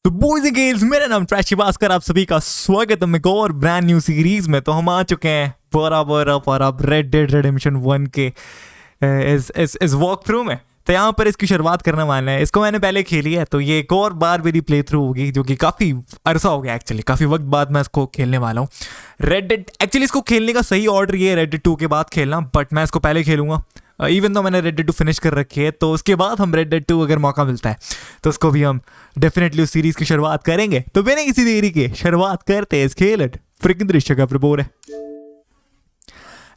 तो boys and girls, मेरा नाम ट्रैशी भास्कर, आप सभी का स्वागत है एक और ब्रांड न्यू सीरीज में। तो हम आ चुके हैं बराबर रेड डेड रिडेम्पशन 1 के इस वॉक थ्रू में। तो यहाँ पर इसकी शुरुआत करने वाले हैं। इसको मैंने पहले खेली है, तो ये एक और बार मेरी प्ले थ्रू होगी, जो कि काफ़ी अरसा हो गया एक्चुअली, काफ़ी वक्त बाद मैं इसको खेलने वाला हूँ। रेड डेड एक्चुअली इसको खेलने का सही ऑर्डर ये है रेड डेड 2 के बाद खेलना, बट मैं इसको पहले खेलूंगा। इवन तो मैंने रेड डेड 2 फिनिश कर रखी है, तो उसके बाद हम रेड डेड 2 अगर मौका मिलता है तो उसको भी हम डेफिनेटली उस सीरीज की शुरुआत करेंगे। तो बिना किसी देरी के शुरुआत करते हैं इस खेल फ्रिकिंग दृश्य का प्रपोर है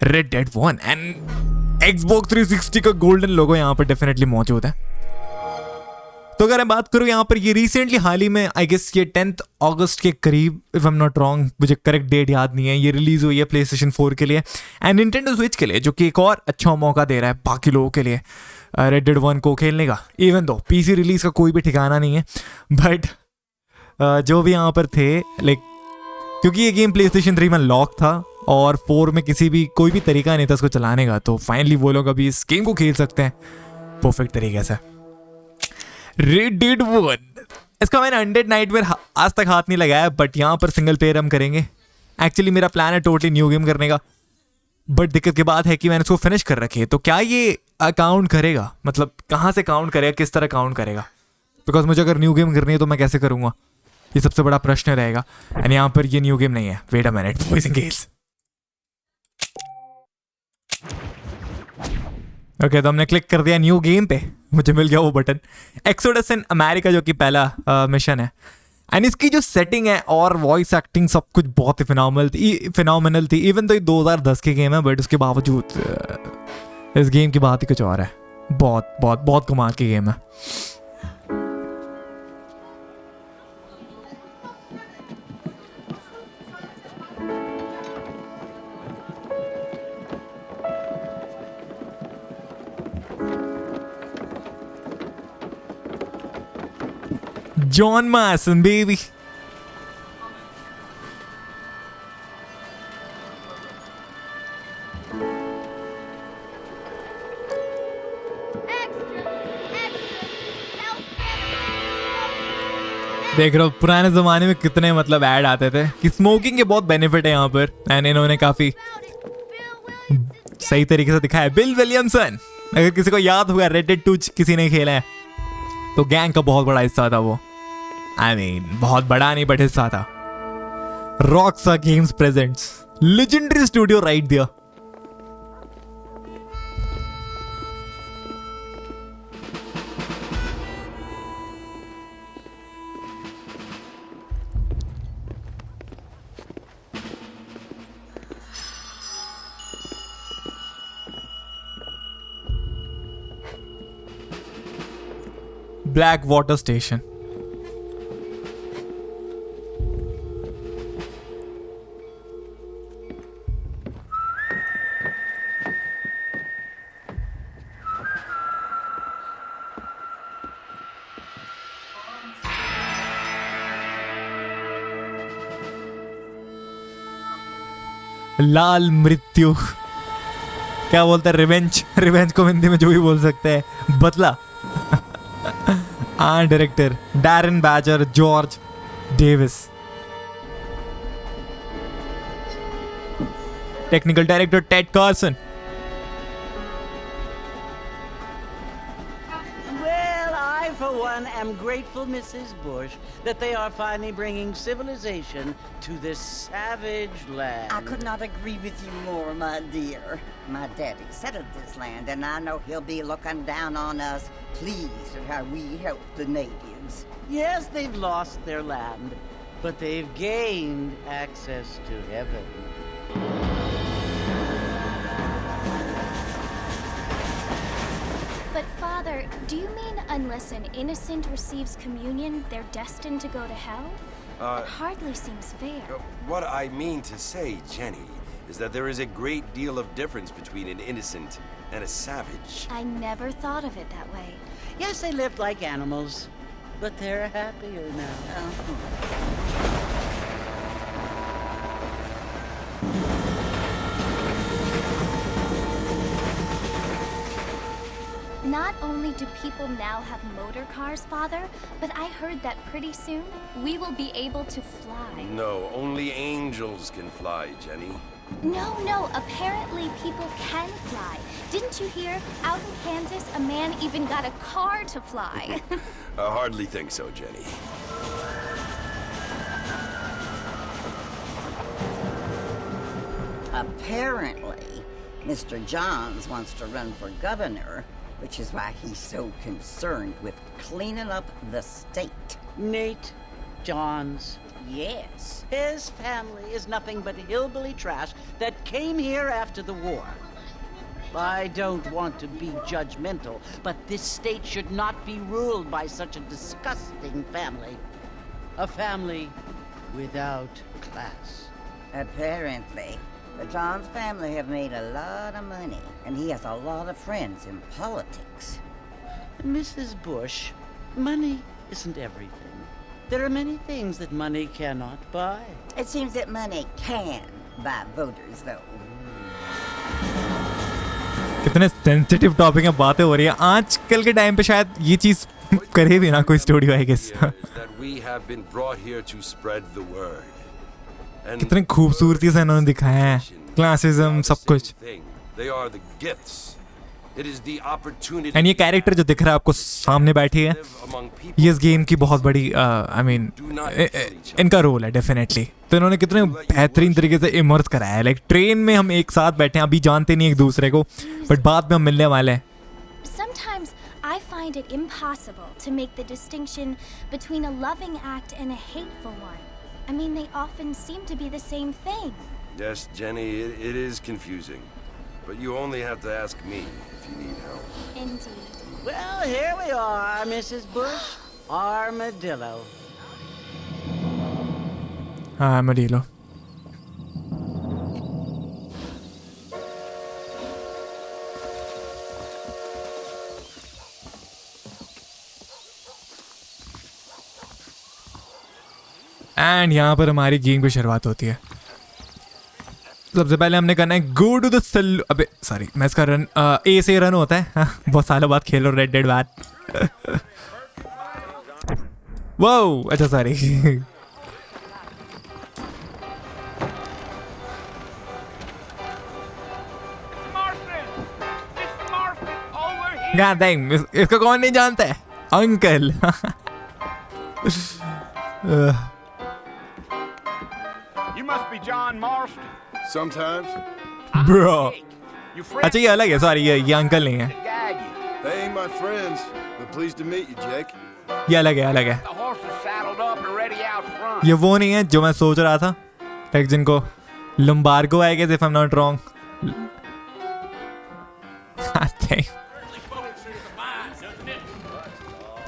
रेड डेड 1 एंड Xbox 360 का गोल्डन लोगो यहाँ पर डेफिनेटली मौजूद है। तो अगर मैं बात करूँ यहाँ पर, ये रिसेंटली हाल ही में आई गेस ये 10 अगस्त के करीब, if I am not wrong, मुझे करेक्ट डेट याद नहीं है, ये रिलीज हुई है PlayStation 4 के लिए एंड Nintendo Switch के लिए, जो कि एक और अच्छा मौका दे रहा है बाकी लोगों के लिए रेड डेड 1 को खेलने का। इवन दो PC रिलीज का कोई भी ठिकाना नहीं है, बट जो भी यहाँ पर थे, लाइक क्योंकि ये गेम PlayStation 3 में लॉक था और 4 में कोई भी तरीका नहीं था इसको चलाने का, तो फाइनली वो लोग अभी इस गेम को खेल सकते हैं परफेक्ट तरीके से। रेड डेड 1 इसका मैंने 100 नाइट में आज तक हाथ नहीं लगाया, बट यहाँ पर सिंगल प्लेयर हम करेंगे। एक्चुअली मेरा प्लान है टोटली न्यू गेम करने का, बट दिक्कत की बात है कि मैंने इसको फिनिश कर रखी है, तो क्या ये काउंट करेगा, मतलब कहाँ से काउंट करेगा, किस तरह काउंट करेगा, बिकॉज मुझे अगर न्यू गेम करनी है तो मैं कैसे करूँगा, ये सबसे बड़ा प्रश्न रहेगा। एंड यहाँ पर ये न्यू गेम नहीं है, wait a minute boys and girls. Okay, तो हमने क्लिक कर दिया न्यू गेम पे, मुझे मिल गया वो बटन एक्सोडस इन अमेरिका, जो कि पहला मिशन है। एंड इसकी जो सेटिंग है और वॉइस एक्टिंग सब कुछ बहुत ही फिनोमिनल थी। इवन तो ये 2010 की गेम है, बट उसके बावजूद इस गेम की बात ही कुछ और है। बहुत बहुत बहुत कमाल की गेम है। John Marston, baby. देख रहे हो पुराने जमाने में कितने मतलब ऐड आते थे कि स्मोकिंग के बहुत बेनिफिट है यहाँ पर, एंड इन्होंने काफी सही तरीके से दिखाया। बिल विलियमसन, अगर किसी को याद होगा रेड डेड 2 किसी ने खेला है तो गैंग का बहुत बड़ा हिस्सा था वो। I mean, बहुत बड़ा नहीं बट हिस्सा था। Rockstar Games presents legendary studio right there. Blackwater Station. लाल मृत्यु, क्या बोलते हैं, रिवेंज को हिंदी में जो भी बोल सकते हैं, बदला। Director Darren badger, George Davis, technical director Ted Carson. I'm grateful, Mrs. Bush, that they are finally bringing civilization to this savage land. I could not agree with you more, my dear. My daddy settled this land, and I know he'll be looking down on us, pleased at how we help the natives. Yes, they've lost their land, but they've gained access to heaven. But Father, do you mean unless an innocent receives communion, they're destined to go to hell? It hardly seems fair. What I mean to say, Jenny, is that there is a great deal of difference between an innocent and a savage. I never thought of it that way. Yes, they lived like animals, but they're happier now. Not only do people now have motor cars, Father, but I heard that pretty soon we will be able to fly. No, only angels can fly, Jenny. No, apparently people can fly. Didn't you hear? Out in Kansas, a man even got a car to fly. I hardly think so, Jenny. Apparently, Mr. Johns wants to run for governor, which is why he's so concerned with cleaning up the state. Nate Johns. Yes. His family is nothing but hillbilly trash that came here after the war. I don't want to be judgmental, but this state should not be ruled by such a disgusting family. A family without class. Apparently, the Johns family have made a lot of money, and he has a lot of friends in politics. Mrs. Bush, money isn't everything. There are many things that money cannot buy. It seems that money can buy voters, though. कितने sensitive topic है, बातें हो रही है आजकल के time पे, शायद ये चीज करे भी ना कोई स्टूडियो, आई गेस. कितने खूबसूरती से इन्होंने दिखाया है, क्लासिज्म सब कुछ. एंड ये कैरेक्टर जो दिख रहा है आपको सामने बैठी है, ये इस गेम की बहुत बड़ी आई मीन इनका रोल है डेफिनेटली. तो इन्होंने कितने बेहतरीन तरीके से इमर्स कराया है. लाइक ट्रेन में हम एक साथ बैठे हैं, अभी जानते नहीं एक दूसरे को, बट बाद में हम मिलने वाले हैं. Sometimes I find it impossible to make the distinction between a loving act and a hateful one. I mean, they often seem to be the same thing. Yes, Jenny, it is confusing. But you only have to ask me if you need help. Indeed. Well, here we are, Mrs. Bush. Armadillo. Armadillo. And यहाँ पर हमारी game की शुरुआत होती है. सबसे पहले हमने करना है गो टू द सेल. अबे सॉरी, मैं इसका रन ए से रन होता है. बहुत सालों बाद खेलो रेड डेड बैट. वो अच्छा सॉरी. God damn, इसको कौन नहीं जानता है, uncle. You must be John Marston. Sometimes. Bro. You friends? अच्छा ये अलग है, सॉरी ये अंकल नहीं है. They ain't my friends, but pleased to meet you, Jake. ये अलग है, अलग है. The horse is saddled up and ready out front. ये वो नहीं है जो मैं सोच रहा था, लाइक जिनको lumbago I guess, if I am not wrong.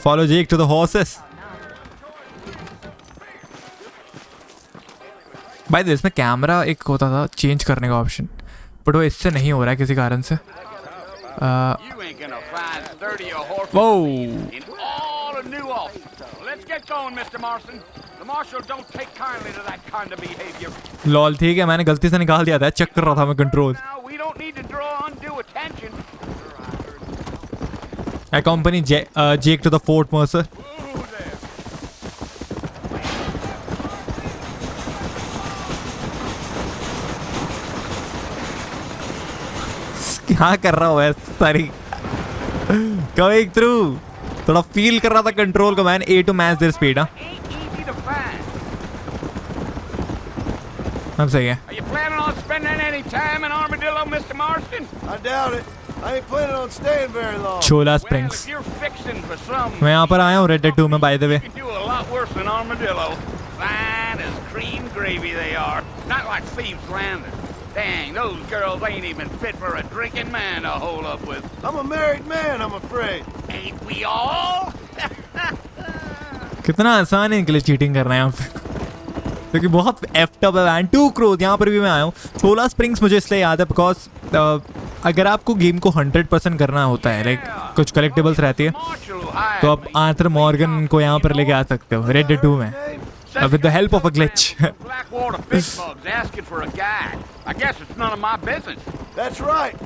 Follow Jake to the horses. भाई तो इसमें कैमरा एक होता था चेंज करने का ऑप्शन, बट वो इससे नहीं हो रहा है किसी कारण से. You ain't gonna find 30 horses Whoa. in all of New Orleans. Let's get going, Mr. Marston. The marshal don't take kindly to that kind of behavior. Lol ठीक है, मैंने गलती से निकाल दिया था, चेक कर रहा था मैं control. Now we don't need to draw undue attention. Accompany Jake to the Fort Mercer. Ooh, there. क्या कर रहा हूँ सारी गोइंग थ्रू. थोड़ा फील कर रहा था कंट्रोल को man. A to match their speed. हाँ Ain't easy to find. अब सही है. Are you planning on spending any time in Armadillo, Mr. Marston? I doubt it. I ain't planning on staying very long. Chhola Well, springs. if you're fixing for some, मैं यहाँ पर आया हूँ Red Dead 2 में, by the way. you can do a lot worse than Armadillo. Fine as cream gravy they are. Not like Thieves Landing. Dang, those girls ain't even fit for a drinking man to hold up with. I'm a married man, I'm afraid. Ain't we all? कितना आसान है इनके लिए cheating करना है यहाँ पे, क्योंकि बहुत एफ्ट अप है मैन. 2 crore यहाँ पर भी मैं आया हूँ. 16 स्प्रिंग्स मुझे इसलिए याद है बिकॉज अगर आपको गेम को 100% करना होता है, लाइक कुछ कलेक्टिबल्स रहती है, तो आप आर्थर मॉर्गन को यहाँ पर लेके आ सकते हो रेड डेड 2 में with the help of a glitch. Blackwater fish bugs asking for a guide. I guess it's none of my business. That's right.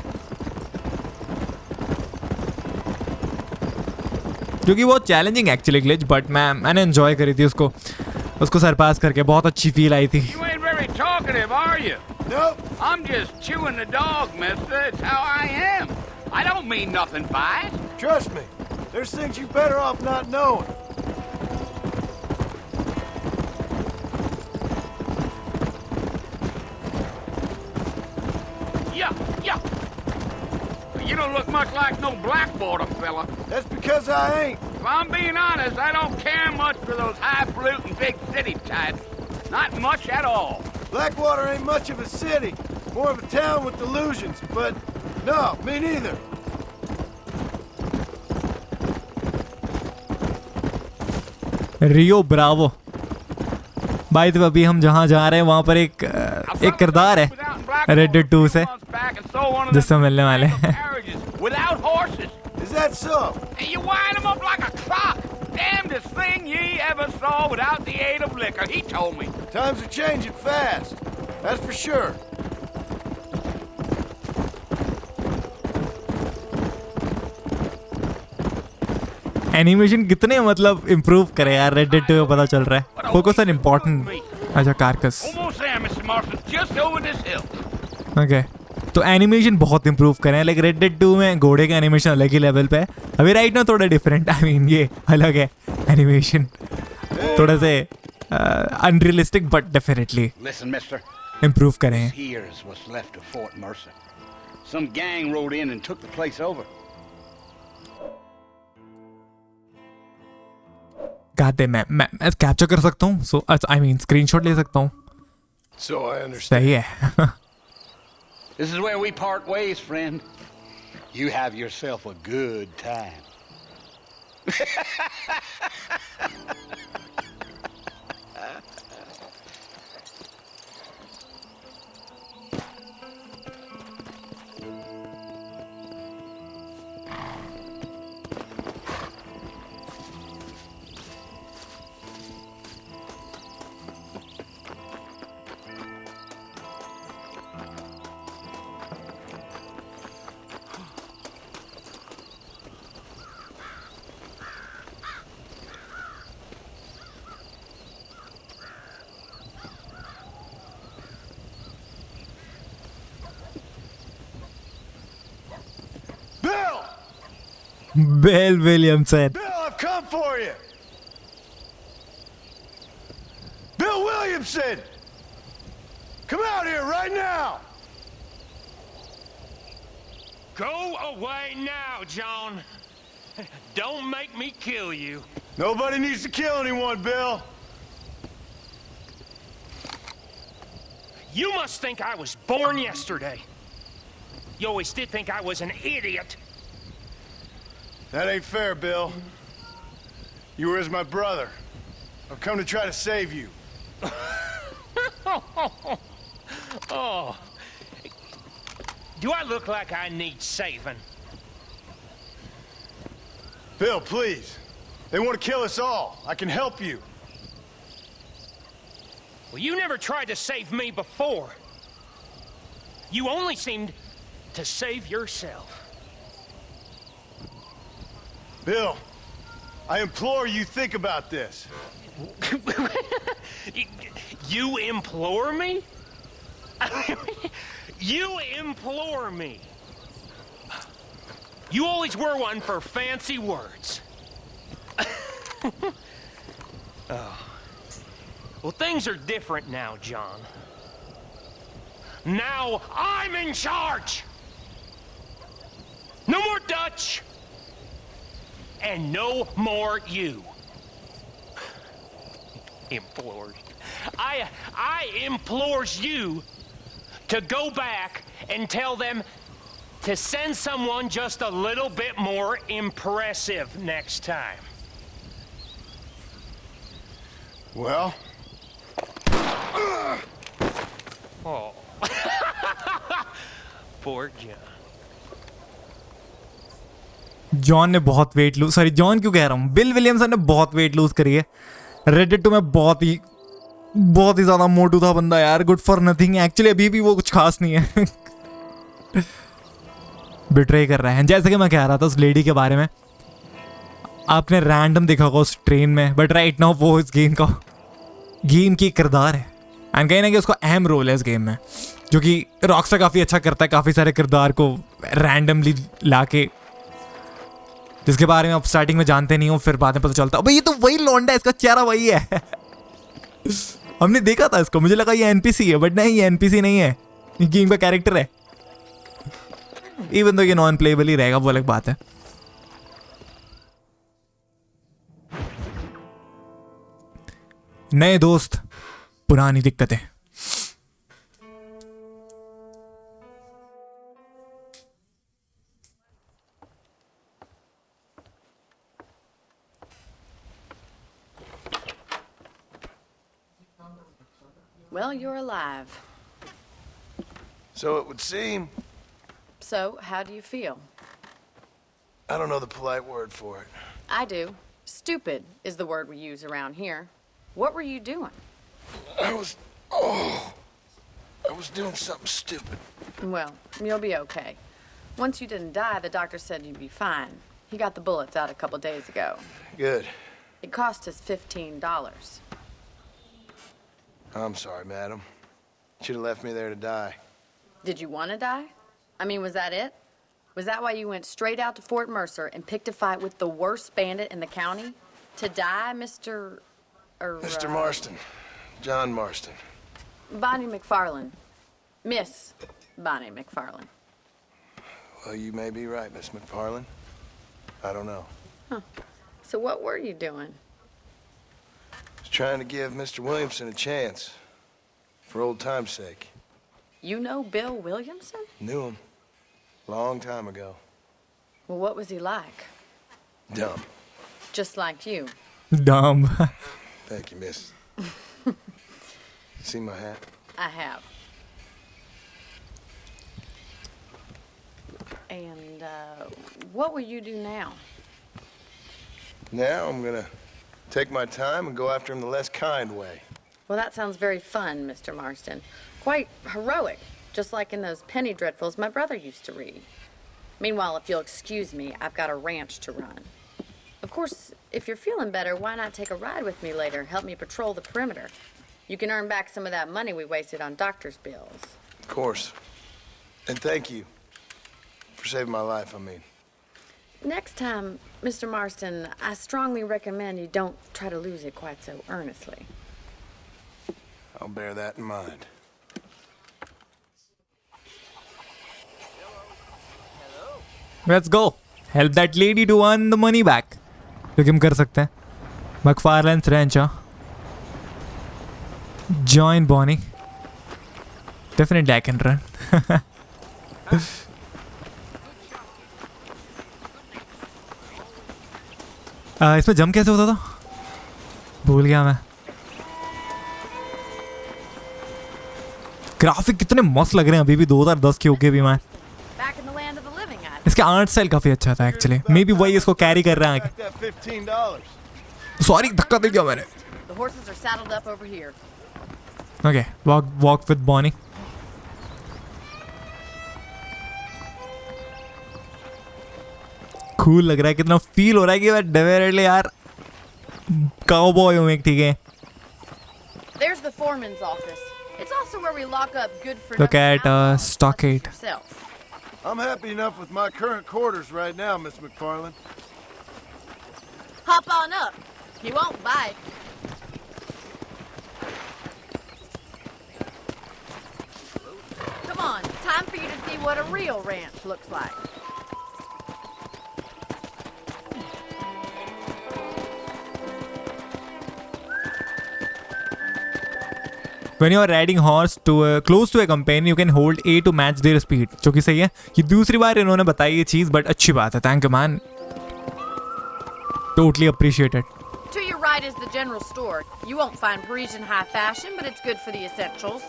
जो कि बहुत चैलेंजिंग एक्चुअली ग्लिच, बट मैंने एंजॉय करी थी उसको सरपास करके, बहुत अच्छी फील आई थी। You ain't very talkative, are you? Nope. I'm just chewing the dog, mister. It's how I am. I don't mean nothing by it. Trust me, there's things you're better off not knowing. Yeah. You don't look much like no black bottom fella. That's because I ain't. If I'm being honest, I don't care much for those highfalutin big city types. Not much at all. Blackwater ain't much of a city, more of a town with delusions, but no, me neither. Rio Bravo. भाई तो अभी हम जहाँ जा रहे हैं वहाँ पर एक किरदार है Red Dead 2 से जिससे मिलने वाले हैं। Without horses. Is that so? And you wind them up like a clock. Damnedest thing ye ever saw without the aid of liquor, he told me. Times are changing fast, that's for sure. Animation कितने मतलब improve करे यार Red Dead 2 में पता चल रहा है। Focus on important. अच्छा carcass. Almost there, Mr. Marston, just over this hill. Okay तो एनिमेशन बहुत इम्प्रूव करे हैं, लाइक Red Dead 2 में घोड़े का एनिमेशन अलग ही लेवल पे है, अभी राइट ना थोड़ा डिफरेंट, आई मीन ये अलग है एनिमेशन थोड़ा से unrealistic, but definitely Listen, mister. Improve करे हैं। Here's what's left of Fort Mercer. Some gang rode in and took the place over. कहते मैं कैप्चर कर सकता हूँ, सो आई मीन स्क्रीनशॉट ले सकता हूँ। So I understand. सही है। This is where we part ways, friend. You have yourself a good time. Bill Williamson. Bill, I've come for you. Bill Williamson! Come out here right now! Go away now, John. Don't make me kill you. Nobody needs to kill anyone, Bill. You must think I was born yesterday. You always did think I was an idiot. That ain't fair, Bill. You were as my brother. I've come to try to save you. Oh. Do I look like I need saving? Bill, please. They want to kill us all. I can help you. Well, you never tried to save me before. You only seemed to save yourself. Bill, I implore you think about this. You implore me? You implore me? You always were one for fancy words. Oh. Well, things are different now, John. Now I'm in charge! No more Dutch! And no more you. Implored. I implores you to go back and tell them to send someone just a little bit more impressive next time. Well? Oh. Poor John. John ने बहुत weight lose, sorry John क्यों कह रहा हूँ, bill Williamson ने बहुत weight lose करी है। Red Dead 2 में बहुत ही ज्यादा मोटू था बंदा यार, गुड फॉर नथिंग। एक्चुअली अभी भी वो कुछ खास नहीं है। बिट्रे कर रहे हैं, जैसे कि मैं कह रहा था उस लेडी के बारे में। आपने रैंडम देखा होगा उस ट्रेन में, बट राइट नाउ वो इस गेम की किरदार है एंड कहीं ना कहीं उसका अहम रोल है इस गेम में, जो कि रॉकस्टार काफ़ी अच्छा करता है, काफ़ी सारे किरदार को रैंडमली लाके, जिसके बारे में आप स्टार्टिंग में जानते नहीं हो, फिर बाद में पता चलता है ये तो वही लौंडा है, इसका चेहरा वही है। हमने देखा था इसको, मुझे लगा ये एनपीसी है, बट नहीं, ये एनपीसी नहीं है, ये गेम का कैरेक्टर है। इवन तो ये नॉन प्लेबल ही रहेगा, वो अलग बात है। नए दोस्त, पुरानी दिक्कतें। Well, you're alive. So it would seem. So, how do you feel? I don't know the polite word for it. I do. Stupid is the word we use around here. What were you doing? I was doing something stupid. Well, you'll be okay. Once you didn't die, the doctor said you'd be fine. He got the bullets out a couple days ago. Good. It cost us $15. I'm sorry, madam. Should have left me there to die. Did you want to die? I mean, was that it? Was that why you went straight out to Fort Mercer and picked a fight with the worst bandit in the county? To die, Mr. Mr. Marston. John Marston. Bonnie McFarlane. Miss Bonnie McFarlane. Well, you may be right, Miss McFarlane. I don't know. Huh. So what were you doing? I was trying to give Mr. Williamson a chance. For old time's sake. You know Bill Williamson? Knew him. Long time ago. Well, what was he like? Dumb. Just like you. Dumb. Thank you, miss. See my hat? I have. And, what will you do now? Now I'm gonna take my time and go after him the less kind way. Well, that sounds very fun, Mr. Marston. Quite heroic, just like in those penny dreadfuls my brother used to read. Meanwhile, if you'll excuse me, I've got a ranch to run. Of course, if you're feeling better, why not take a ride with me later? Help me patrol the perimeter. You can earn back some of that money we wasted on doctor's bills. Of course. And thank you for saving my life, I mean. Next time, Mr. Marston, I strongly recommend you don't try to lose it quite so earnestly. I'll bear that in mind. Let's go. Help that lady to earn the money back. जो कि हम कर सकते हैं. McFarlane's Ranch, huh? Join Bonnie. Definitely I can run. इसमें jump कैसे होता था? भूल गया मैं. ग्राफिक कितने मस्त लग रहे हैं अभी भी 2010 के होके भी मैं. इसका आर्ट स्टाइल काफी अच्छा था एक्चुअली. मे बी वही इसको कैरी कर रहा है आगे. सॉरी धक्का दे दिया मैंने. Okay walk with Bonnie. Cool लग रहा है. कितना फील हो रहा है कि मैं डेफिनेटली यार काउबॉय हूं एक. ठीक है. There's the foreman's office. It's also where we lock up good for Look at stockade. I'm happy enough with my current quarters right now, Miss McFarlane. Hop on up. You won't bite. Come on, time for you to see what a real ranch looks like. When you are riding horse to close to a companion, you can hold A to match their speed. जो कि सही है. ये दूसरी बार इन्होंने बताई ये चीज़, but अच्छी बात है. Thank you man. Totally appreciated. To your right is the general store. You won't find Parisian high fashion, but it's good for the essentials.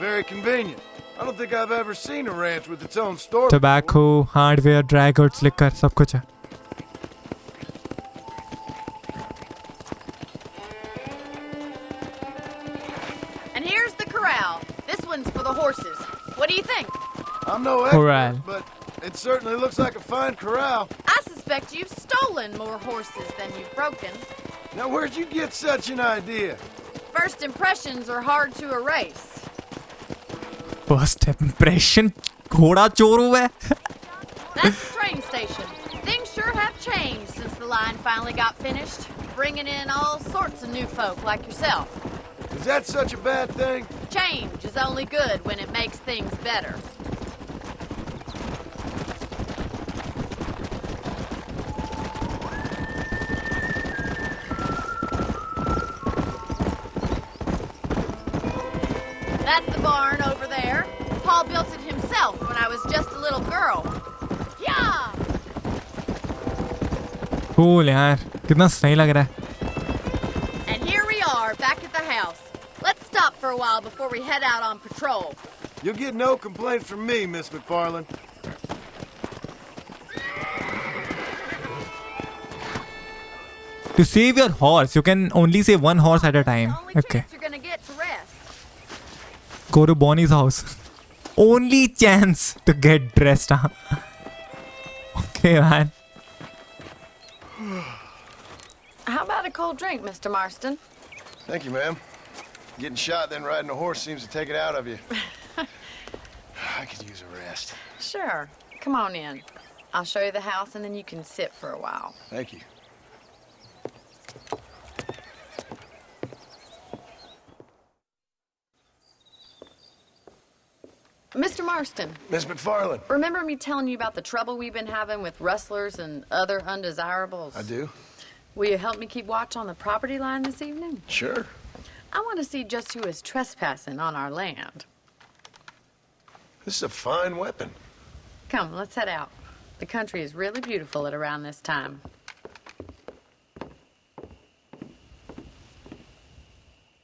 Very convenient. I don't think I've ever seen a ranch with its own store. Tobacco, hardware, dry goods, liquor, सब कुछ है. For the horses. What do you think? I'm no expert, but it certainly looks like a fine corral. I suspect you've stolen stolen more horses than you've broken. Now where'd you get such an idea? First impressions are hard to erase. First impression घोड़ा चोर हुआ है. That's the train station. Things sure have changed since the line finally got finished, bringing in all sorts of new folk like yourself. Is that such a bad thing? Change is only good when it makes things better. That's the barn over there. Paul built it himself when I was just a little girl. Yeah! Cool यार, कितना सही लग रहा है. And here we are, back at the house. Let's stop for a while before we head out on patrol. You'll get no complaint from me, Miss McFarland. To save your horse, you can only save one horse at a time. Okay. You're gonna get to rest. Go to Bonnie's house. Only chance to get dressed, huh? Okay, man. How about a cold drink, Mr. Marston? Thank you, ma'am. Getting shot then riding a horse seems to take it out of you. I could use a rest. Sure. Come on in. I'll show you the house and then you can sit for a while. Thank you. Mr. Marston, Miss McFarland. remember me telling you about the trouble we've been having with rustlers and other undesirables? I do. Will you help me keep watch on the property line this evening? Sure. I want to see just who is trespassing on our land. This is a fine weapon. Come, let's head out. The country is really beautiful at around this time.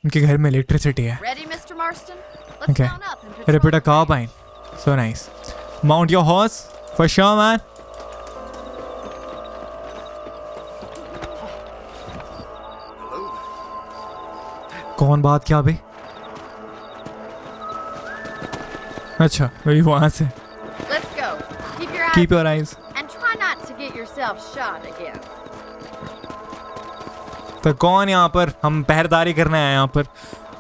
उनके घर में electricity है. Ready, Mr. Marston? Let's Okay. mount up and patrol. Repeat a carbine. So nice. Mount your horse for sure, man. कौन बात क्या भाई? अच्छा, वही वहाँ से. Let's go. Keep your eyes. And try not to get yourself shot again. तो कौन यहाँ पर हम पहरेदारी करने आए यहाँ पर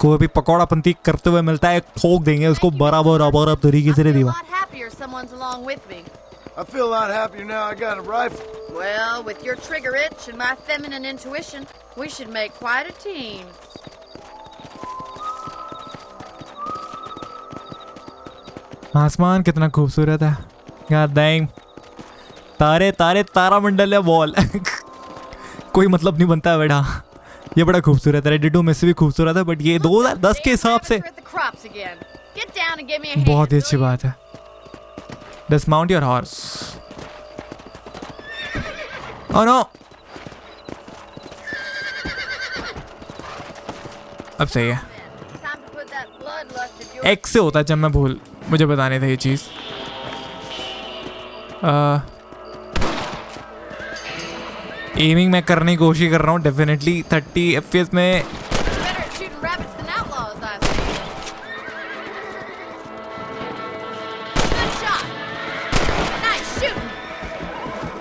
कोई भी पकौड़ा पंती करते हुए मिलता है ठोक देंगे उसको बराबर तरीके से दीवा. I feel a lot happier now I got a rifle. Well, with your trigger itch and my feminine intuition, we should make quite a team. आसमान कितना खूबसूरत है. God damn. तारे तारे तारा मंडल है बॉल. कोई मतलब नहीं बनता है बेटा. ये बड़ा खूबसूरत है. रेड 2 में से भी खूबसूरत है बट ये 2010 के हिसाब से बहुत ही अच्छी बात है. Dismount your horse. Oh no. अब सही है. X से होता है जब मैं भूल मुझे बताने था ये चीज. एमिंग मैं करने की कोशिश कर रहा हूँ डेफिनेटली 30 FPS में.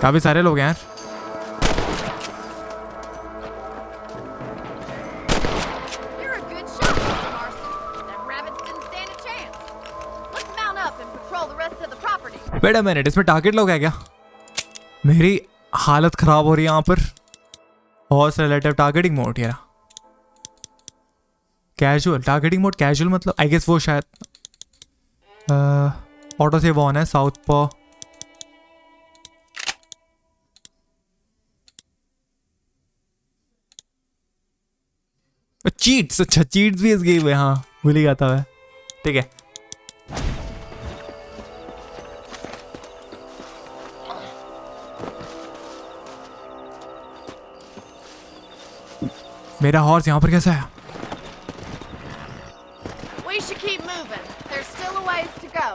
काफी सारे लोग हैं यार. Wait a minute, इसमें टारगेट लोग है क्या? मेरी हालत खराब हो रही है यहाँ पर. हॉर्स रिलेटिव टारगेटिंग मोड यार. Casual targeting mode. कैजुअल मतलब आई गेस वो शायद ऑटो सेव ऑन है. साउथ पॉ चीट्स. अच्छा चीट्स भी इस गेम में. हाँ भूल ही जाता है. ठीक है. मेरा हॉर्स यहाँ पर कैसा है? We should keep moving. There's still a ways to go.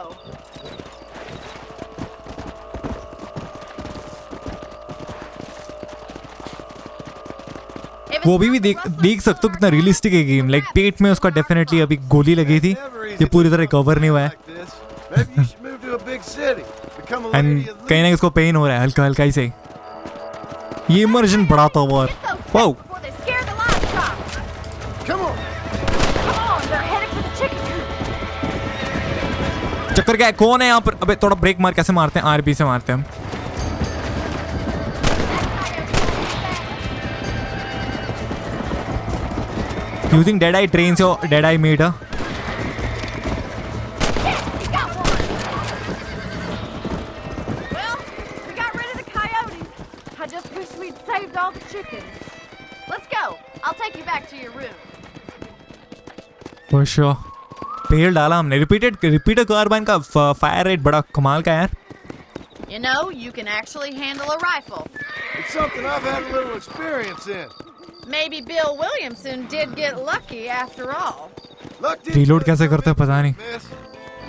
वो भी देख सकते हो कितना रियलिस्टिक है गेम. लाइक पेट में उसका डेफिनेटली अभी गोली लगी थी. ये पूरी तरह कवर नहीं हुआ है. एंड कहीं ना इसको पेन हो रहा है हल्का हल्का ही से. ये इमर्जन बढ़ाता हुआ wow Before they scare the livestock. Come on. Come on, they're headed for the chicken coop. चक्कर क्या है? कौन है यहाँ पर? अबे थोड़ा ब्रेक मार, कैसे मारते हैं? आरबी से मारते हैं हम। Using dead eye trains your dead eye meter. Well, we got rid of the coyotes. I just wish we'd saved all the chickens. Let's go. I'll take you back to your room. For sure. पेड़ डाला हमने। Repeater carbene का fire rate बड़ा कमाल का है यार। You know, you can actually handle a rifle. It's something I've had a little experience in. Maybe Bill Williamson did get lucky after all. Luck did Reload you कैसे good, करते हैं पता नहीं। miss.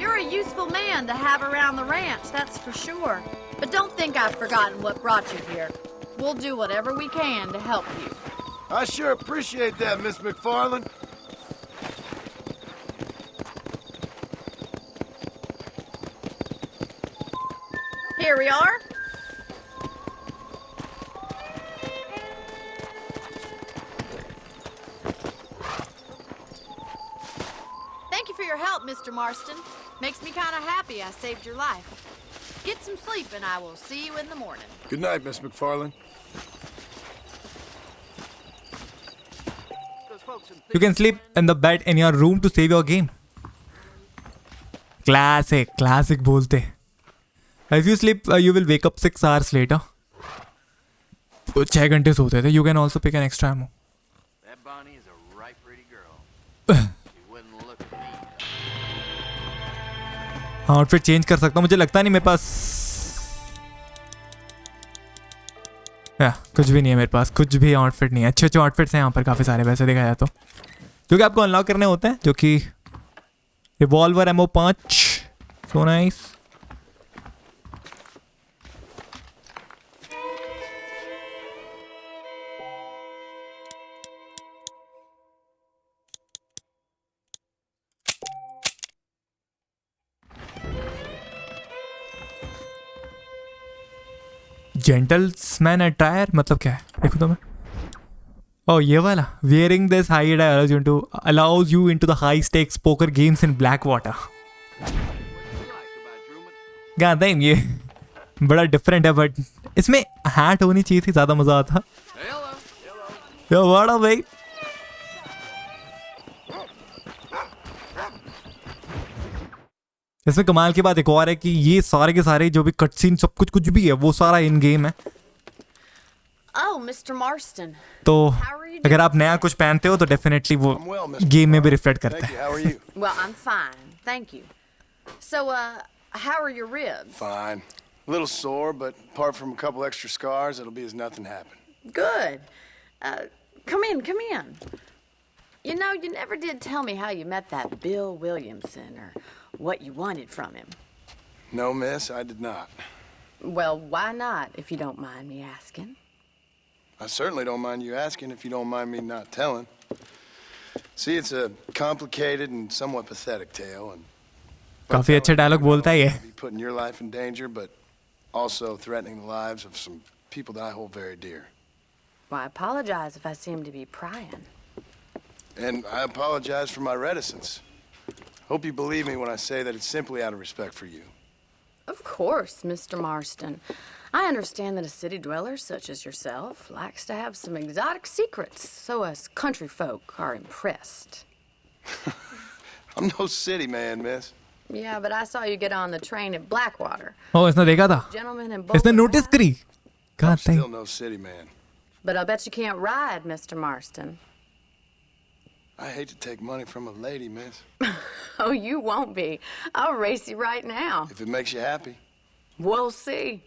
You're a useful man to have around the ranch, that's for sure. But don't think I've forgotten what brought you here. We'll do whatever we can to help you. I sure appreciate that, Miss McFarland. Here we are. Thank you for your help, Mr. Marston. Makes me kind of happy I saved your life. Get some sleep and I will see you in the morning. Good night, Miss McFarland. You can sleep in the bed in your room to save your game. Classic बोलते। If you sleep, you will wake up 6 hours later. 6 घंटे सोते थे। You can also pick an extra ammo. That Bonnie is a right pretty girl. She wouldn't look at me. Outfit change कर सकता हूँ, मुझे लगता नहीं मेरे पास कुछ भी नहीं है मेरे पास, कुछ भी आउटफिट नहीं है। अच्छे आउटफिट्स हैं यहाँ पर काफ़ी सारे वैसे देखा जाए तो, क्योंकि आपको अनलॉक करने होते हैं, जो कि revolver MO 5 so nice. Gentleman's attire मतलब क्या है देखो तो मैं। ओह ये वाला, wearing this hide allows you into the high stakes poker games in Blackwater। God damn, ये बड़ा डिफरेंट है, बट इसमें हैट होनी चाहिए थी, ज़्यादा मज़ा आता। यो बड़ा भाई, इसमें कमाल की बात एक और है कि ये सारे के सारे जो भी कट सीन सब कुछ भी है वो सारा इन गेम है। Oh, Mr. Marston. तो अगर आप नया कुछ पहनते हो तो डेफिनेटली वो गेम में भी रिफ्लेक्ट करता है। How are you? Well, I'm fine, thank you. So, how are your ribs? Fine. A little sore, but apart from a couple extra scars, it'll be as nothing happened. Good. Come in. You know, you never did tell me how you met that Bill Williamson or what you wanted from him. No, miss, I did not. Well, why not, if you don't mind me asking? I certainly don't mind you asking if you don't mind me not telling. See, it's a complicated and somewhat pathetic tale, and काफी अच्छा dialogue बोलता है ये। putting your life in danger, but also threatening the lives of some people that I hold very dear. Well, I apologize if I seem to be prying. And I apologize for my reticence. Hope you believe me when I say that it's simply out of respect for you. Of course, Mr. Marston. I understand that a city dweller such as yourself likes to have some exotic secrets, so us country folk are impressed. I'm no city man, miss. Yeah, but I saw you get on the train at Blackwater. Oh, इसने देखा था, Gentlemen in इसने bowler notice hats. करी। God I'm still damn। no city man. But I bet you can't ride, Mr. Marston. I hate to take money from a lady, miss. Oh, you won't be. I'll race you right now. If it makes you happy. We'll see.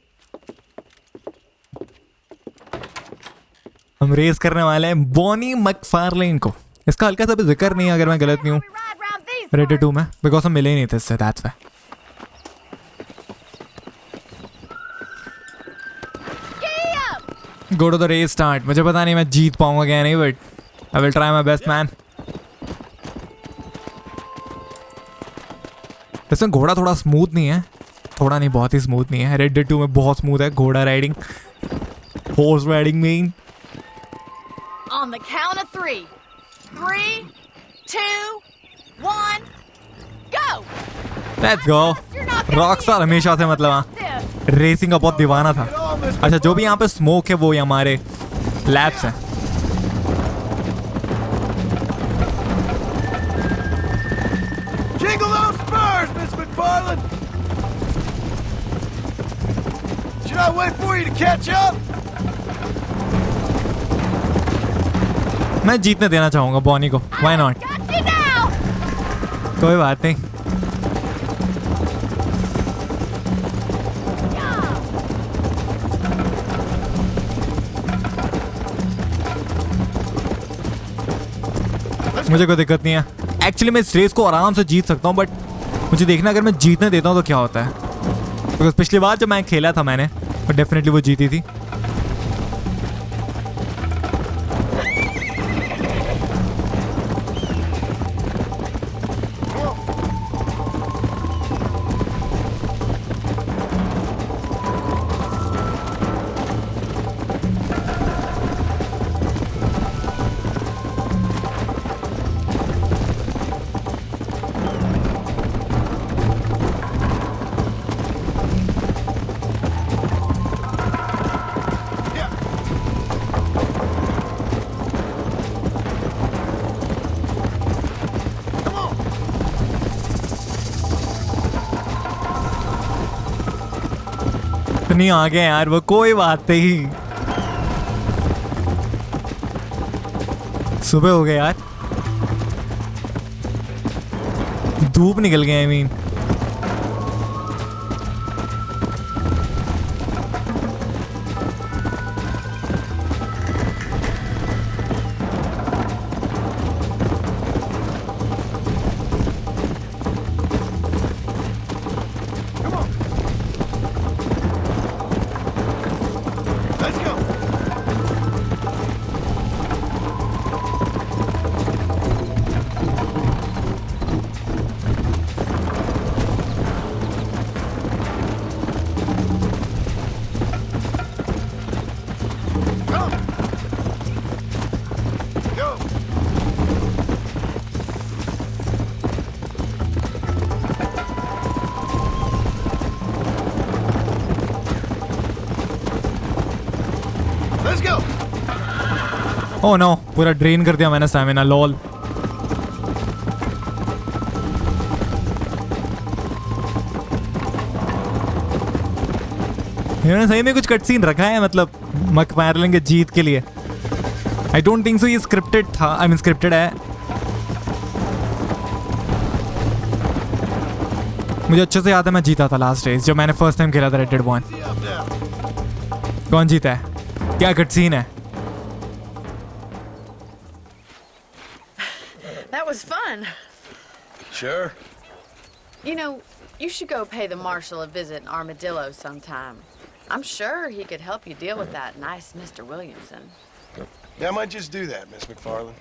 हम race करने वाले हैं Bonnie मैकफार्लेन को। इसका हल्का सा भी जिक्र नहीं है अगर मैं गलत नहीं हूँ रेड डेड 2 में, बिकॉज हम मिले ही नहीं थे इससे, that's why. Go to the race start. मुझे पता नहीं मैं जीत पाऊंगा क्या नहीं, but I will try my best man. इसमें घोड़ा थोड़ा स्मूथ नहीं है, थोड़ा नहीं बहुत ही स्मूथ नहीं है। रेड डेड 2 में बहुत स्मूथ है घोड़ा riding. horse riding mean? On the count of 3. 3, 2, 1, go! Let's go. Rockstar हमेशा से मतलब रेसिंग का बहुत दीवाना था. अच्छा जो भी यहाँ पे स्मोक है वो हमारे लैब्स हैं. Jingle those spurs, Miss McFarland! Should I wait for you to catch up? मैं जीतने देना चाहूंगा बॉनी को. Why not? कोई बात नहीं. मुझे कोई दिक्कत नहीं है. एक्चुअली मैं इस रेस को आराम से जीत सकता हूँ, बट मुझे देखना अगर मैं जीतने देता हूँ तो क्या होता है. बिकॉज पिछली बार जब मैं खेला था मैंने तो डेफिनेटली वो जीती थी. नहीं आ गए यार वो. कोई बात नहीं. सुबह हो गया यार. धूप निकल गया. आई मीन ओह नो, पूरा ड्रेन कर दिया मैंने स्टैमिना. लॉल. इन्होंने सही में कुछ कट सीन रखा है मतलब मैकफार्लेन के जीत के लिए. आई डोंट थिंक सो ये स्क्रिप्टेड था. आई मीन स्क्रिप्टेड है. मुझे अच्छे से याद है मैं जीता था लास्ट रेस जब मैंने फर्स्ट टाइम खेला था रेड डेड 1. कौन जीता है? क्या कट सीन है? That was fun. Sure. You know, you should go pay the marshal a visit in Armadillo sometime. I'm sure he could help you deal with that nice Mr. Williamson. Yeah, I might just do that, Miss McFarland.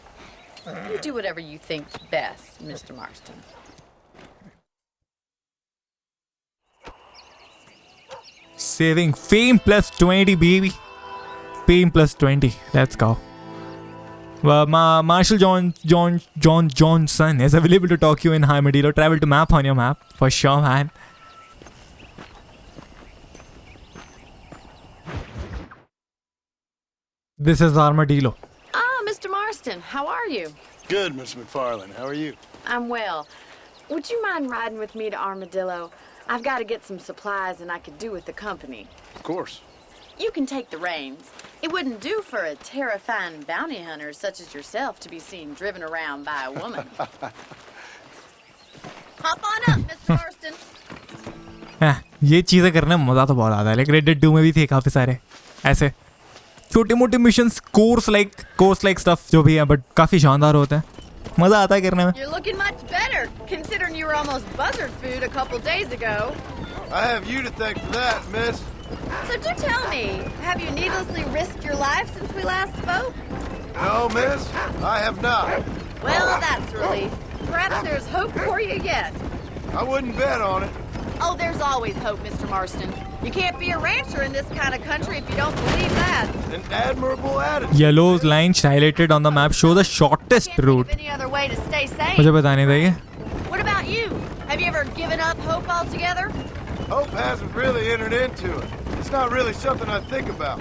You do whatever you think's best, Mr. Marston. Saving fame plus 20, baby. Fame plus 20. Let's go. Marshal John Johnson is available to talk to you in Armadillo. Travel to map on your map. For sure, man. This is Armadillo. Ah, Mr. Marston, how are you? Good, Miss McFarland. How are you? I'm well. Would you mind riding with me to Armadillo? I've got to get some supplies and I could do with the company. Of course. You can take the reins. It wouldn't do for a terrifying bounty hunter such as yourself to be seen driven around by a woman. Hop on up, Mr. Marston. ये चीजें करने में मजा तो बहुत आता है. Like red dead 2 में भी थे काफी सारे ऐसे छोटे मोटे मिशंस, कोर्स लाइक स्टफ जो भी है, बट काफी शानदार होते हैं. मजा आता है करने में. You're looking much better, considering you were almost buzzard food a couple days ago. I have you to thank for that, miss. So do tell me, have you needlessly risked your life since we last spoke? No, miss, I have not. Well, that's a relief. Perhaps there's hope for you yet. I wouldn't bet on it. Oh, there's always hope, Mr. Marston. You can't be a rancher in this kind of country if you don't believe that. An admirable attitude. Yellow lines highlighted on the map show the shortest Can't think route. of any other way to stay sane. मुझे बताने दीजिए. What about you? Have you ever given up hope altogether? Hope hasn't really entered into it. It's not really something I think about.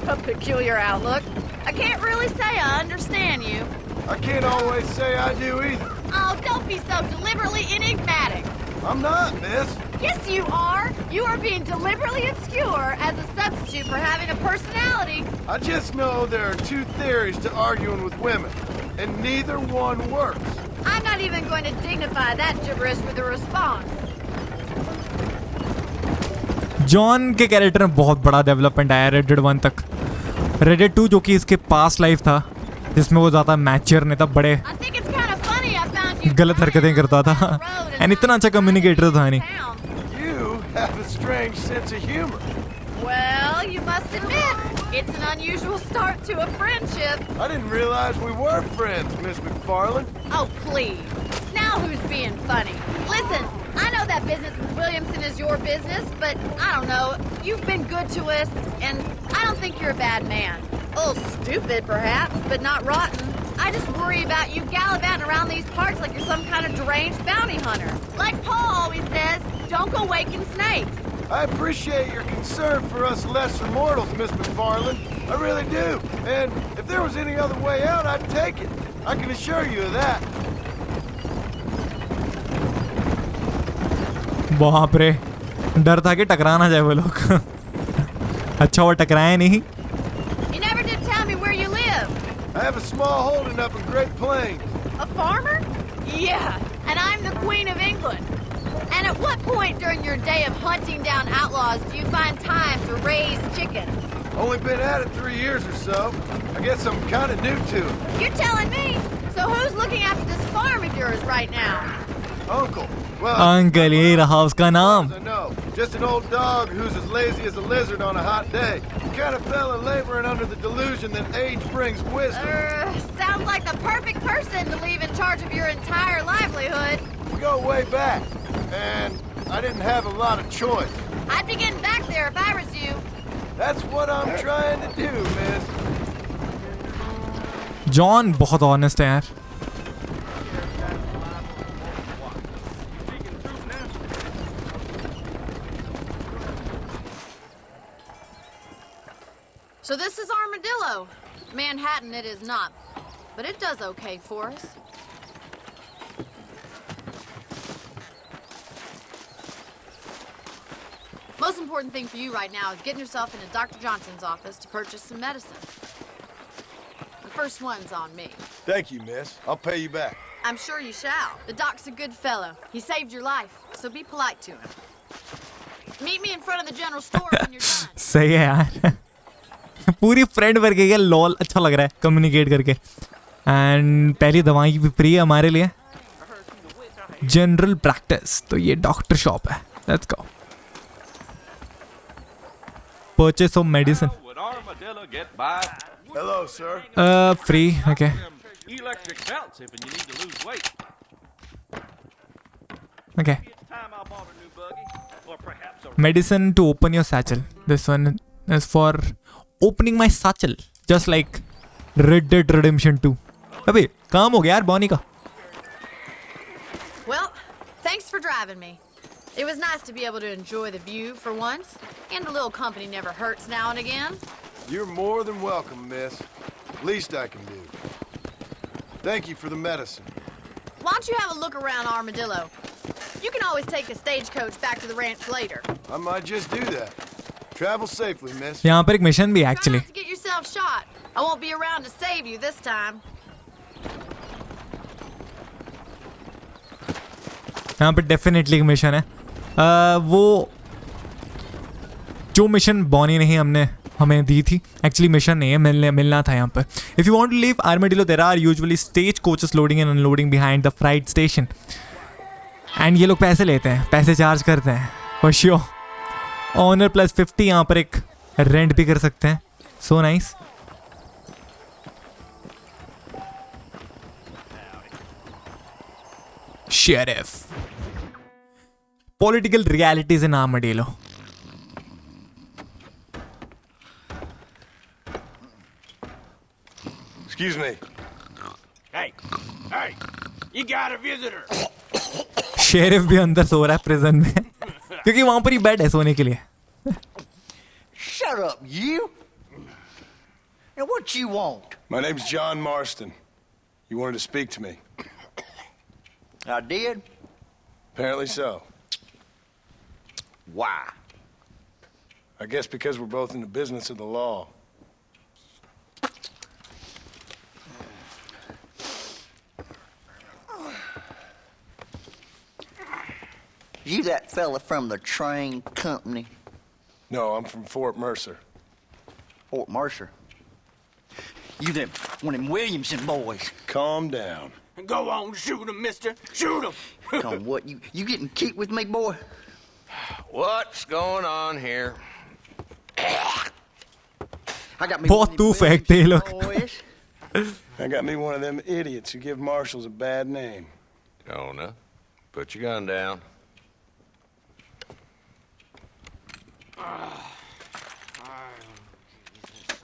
A peculiar outlook. I can't really say I understand you. I can't always say I do either. Oh, don't be so deliberately enigmatic. I'm not, miss. Yes, you are. You are being deliberately obscure as a substitute for having a personality. I just know there are two theories to arguing with women, and neither one works. I'm not even going to dignify that gibberish with a response. John के character में बहुत बड़ा development आया Red Dead 1 तक. Red Dead 2 जो कि इसके past life था, जिसमें वो ज़्यादा मैच्योर नहीं था, बड़े I think it's kind of funny I found you गलत हरकतें करता था एंड इतना अच्छा कम्युनिकेटर था नहीं. You have a strange sense of humor. Well, you must admit, it's an unusual start to a friendship. I didn't realize we were friends, Miss McFarland. Oh, please. Now who's being funny? Listen, I know that business with Williamson is your business, but I don't know. You've been good to us, and I don't think you're a bad man. A little stupid, perhaps, but not rotten. I just worry about you gallivanting around these parts like you're some kind of deranged bounty hunter. Like Paul always says, don't go waking snakes. I appreciate your concern for us lesser mortals, Miss McFarland. I really do. And if there was any other way out, I'd take it. I can assure you of that. बाप रे, डर था कि टकरा ना जाए वो लोग. अच्छा वो टकराए नहीं. You never did tell me where you live. I have a small holding up in Great Plains. A farmer? Yeah, and I'm the Queen of England. And at what point during your day of hunting down outlaws do you find time to raise chickens? Only been at it 3 years or so. I guess I'm kind of new to it. You're telling me? So who's looking after this farm of yours right now? Uncle. Well, uncle ये रहा उसका नाम. I know. Just an old dog who's as lazy as a lizard on a hot day. Kind of fella laboring under the delusion that age brings wisdom. Sounds like the perfect person to leave in charge of your entire livelihood. We go way back, and I didn't have a lot of choice. I'd be getting back there if I was you. That's what I'm trying to do, miss. John बहुत honest है यार. So this is Armadillo. Manhattan it is not, but it does okay for us. Most important thing for you right now is getting yourself into Dr. Johnson's office to purchase some medicine. The first one's on me. Thank you, miss. I'll pay you back. I'm sure you shall. The doc's a good fellow. He saved your life, so be polite to him. Meet me in front of the general store when you're done. सही है यार. पूरी friend वर्ग है. Lol अच्छा लग रहा है कम्युनिकेट करके. एंड पहली दवाई भी फ्री है हमारे लिए. General practice. तो ये डॉक्टर शॉप है. Let's go. Purchase of medicine. Would Armadillo get by? Hello, sir. Free. Okay. Electric belts if you need to lose weight. Okay. Time I'll bought a new buggy, or perhaps a Medicine to open your satchel. This one is for opening my satchel, just like Red Dead Redemption 2. अबे काम हो गया यार Bonnie का. Well, thanks for driving me. It was nice to be able to enjoy the view for once, and a little company never hurts now and again. You're more than welcome, miss. Least I can do. Thank you for the medicine. Why don't you have a look around Armadillo? You can always take a stagecoach back to the ranch later. I might just do that. Travel safely, miss. यहाँ पर एक mission भी है Try actually. not to get yourself shot. I won't be around to save you this time. यहाँ पर definitely एक mission है. वो जो मिशन बॉनी नहीं हमें दी थी एक्चुअली मिशन नहीं है. मिलना था यहाँ पर. If you want to leave armadillo there are usually stage coaches loading and unloading behind the freight station. And ये लोग पैसे लेते हैं, पैसे चार्ज करते हैं फॉर श्योर. ऑनर प्लस 50 यहाँ पर एक रेंट भी कर सकते हैं. So nice. Sheriff. Political realities in Armadillo. Excuse me. Hey, you got a visitor. Sheriff भी अंदर सो रहा है प्रिजन में क्योंकि वहां पर ही बेड है सोने के लिए. Shut up, you! And what you want? My name's John Marston. You wanted to speak to me. I did? Apparently so. Why? I guess because we're both in the business of the law. You that fella from the train company? No, I'm from Fort Mercer. Fort Mercer? You them one of them Williamson boys? Calm down. Go on, shoot him, mister. Shoot him. Come what, you getting kicked with me, boy? What's going on here? I got me बहुत one of them तू फेंकते ये लोग. boys. I got me one of them idiots who give marshals a bad name. Jonah, put your gun down.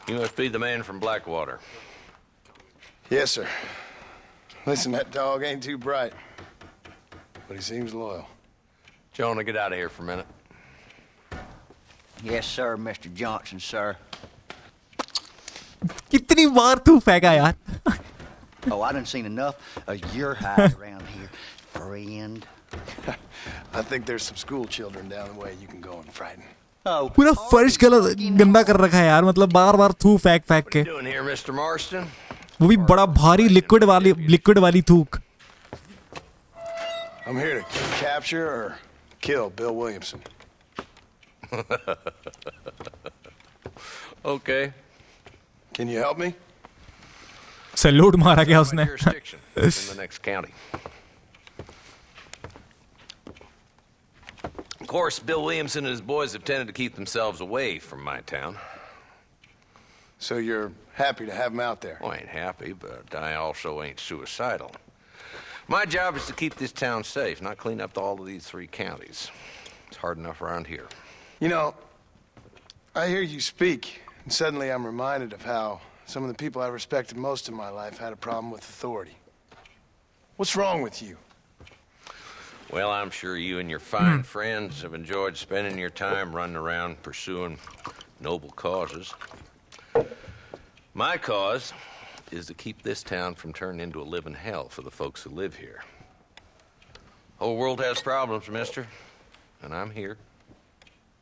You must be the man from Blackwater. Yes, sir. Listen, that dog ain't too bright, but he seems loyal. Jonah, get out of here for a minute. Yes, sir, Mr. Johnson, sir. कितनी बार तू फेंका यार. Oh, I done seen enough of your hide around here, friend. I think there's some school children down the way you can go and frighten. Oh, पूरा फर्श गंदा कर रखा है यार. मतलब बार बार थू फेंक What के. are you doing here, Mr. Marston? वो भी बड़ा भारी लिक्विड वाली थूक. I'm here to capture or kill Bill Williamson. Okay. Can you help me? Salute मारा क्या My उसने. jurisdiction. It's in the next county. Of course, Bill Williamson and his boys have tended to keep themselves away from my town. So you're happy to have him out there? Well, I ain't happy, but I also ain't suicidal. My job is to keep this town safe, not clean up all of these 3 counties. It's hard enough around here. You know, I hear you speak, and suddenly I'm reminded of how some of the people I respected most in my life had a problem with authority. What's wrong with you? Well, I'm sure you and your fine friends have enjoyed spending your time running around pursuing noble causes. My cause is to keep this town from turning into a living hell for the folks who live here. Whole world has problems, mister, and I'm here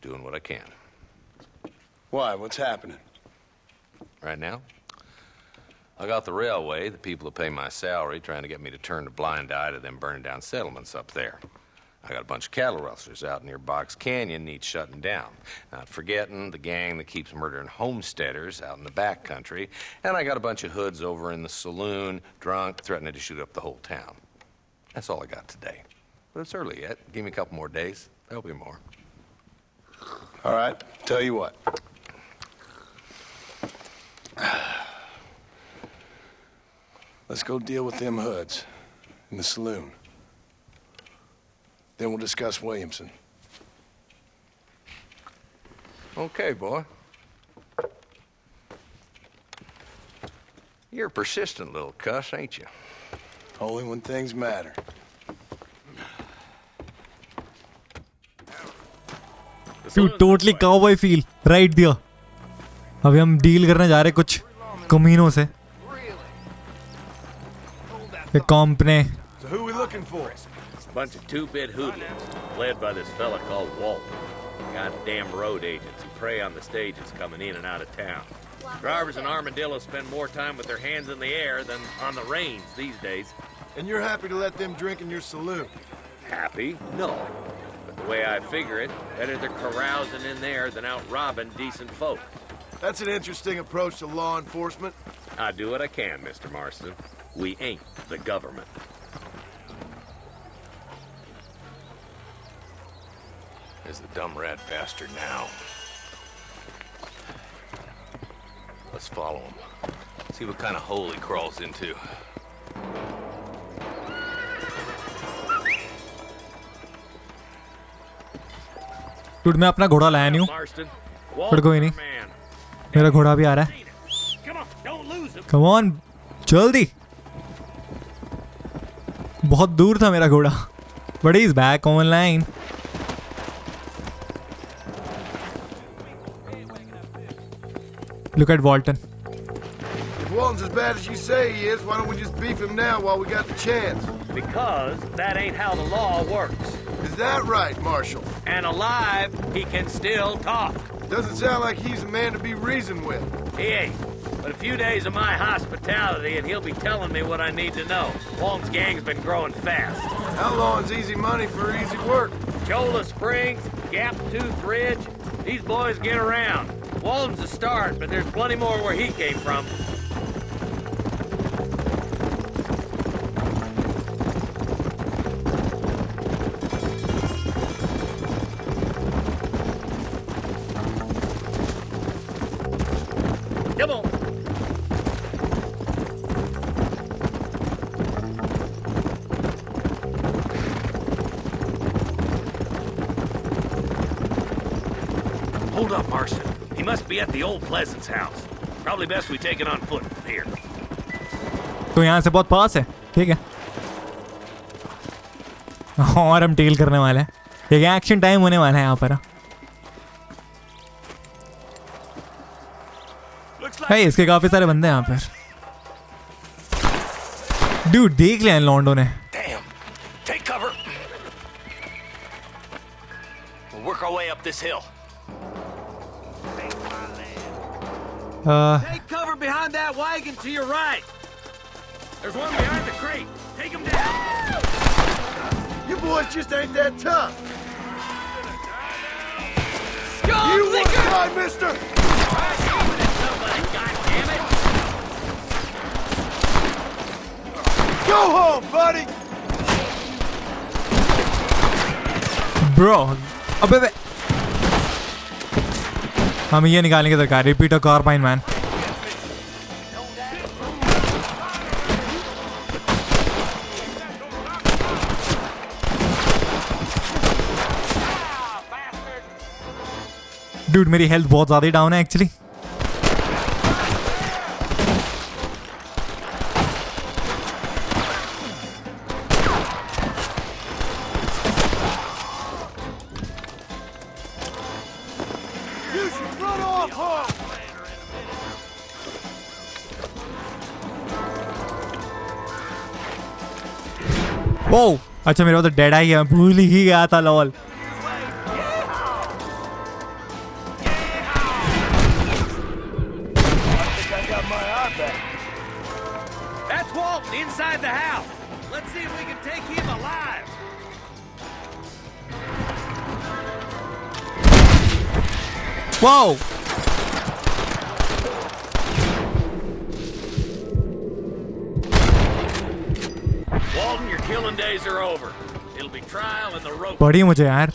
doing what I can. Why? What's happening? Right now, I got the railway, the people who pay my salary, trying to get me to turn a blind eye to them burning down settlements up there. I got a bunch of cattle rustlers out near Box Canyon needs shutting down. Not forgetting the gang that keeps murdering homesteaders out in the back country. And I got a bunch of hoods over in the saloon, drunk, threatening to shoot up the whole town. That's all I got today. But it's early yet. Give me a couple more days. There'll be more. All right, tell you what. Let's go deal with them hoods in the saloon. Then we'll discuss Williamson. Okay, boy. You're a persistent little cuss, ain't you? Only when things matter. You totally cowboy feel right there. अभी हम deal करने जा रहे कुछ कमीनों से. ये कॉम्पने. So who are we looking for? Bunch of two-bit hoodlums, led by this fella called Walt. Goddamn road agents who prey on the stages coming in and out of town. Drivers in Armadillo spend more time with their hands in the air than on the reins these days. And you're happy to let them drink in your saloon? Happy? No. But the way I figure it, better they're carousing in there than out robbing decent folk. That's an interesting approach to law enforcement. I do what I can, Mr. Marston. We ain't the government. There's the dumb rat bastard now. Let's follow him. See what kind of hole he crawls into. Dude, मैं अपना घोड़ा लाया नहीं हूँ. पर कोई नहीं. मेरा घोड़ा भी आ रहा है. Come on. जल्दी। बहुत दूर था मेरा घोड़ा। But he's back online. Look at Walton. If Walton's as bad as you say he is, why don't we just beef him now while we got the chance? Because that ain't how the law works. Is that right, Marshal? And alive, he can still talk. Doesn't sound like he's a man to be reasoned with. He ain't. But a few days of my hospitality and he'll be telling me what I need to know. Walton's gang's been growing fast. Outlawing's easy money for easy work. Cholla Springs, Gap Tooth Ridge, these boys get around. Walton's a start, but there's plenty more where he came from. Come on. Hold up, Marston. He must be at the old Pleasance house. Probably best we take it on foot from here. तो यहाँ से बहुत पास है, ठीक है। और हम tell करने वाले हैं। एक एक्शन टाइम होने वाला है यहाँ पर। है इसके काफी सारे बंदे हैं यहाँ पर। Dude, देख लिया इन लॉन्डो ने। Damn. Take cover. We'll work our way up this hill. Take cover behind that wagon to your right. There's one behind the crate. Take him down. You boys just ain't that tough. Scum, You want to die, mister? Somebody, goddammit. Go home, buddy! Bro, अबे बे हम ये निकालेंगे सरकार। Repeat a carbine man. Dude, मेरी health बहुत ज़्यादा ही down है actually. You should run off home! ओ अच्छा, मेरे पास तो डेड आई है, भूल ही गया था lol. That's Walton inside the house. Let's see if we can take him alive. Whoa! Walton, your killing days are over. It'll be trial and the rope. पड़ी मुझे यार,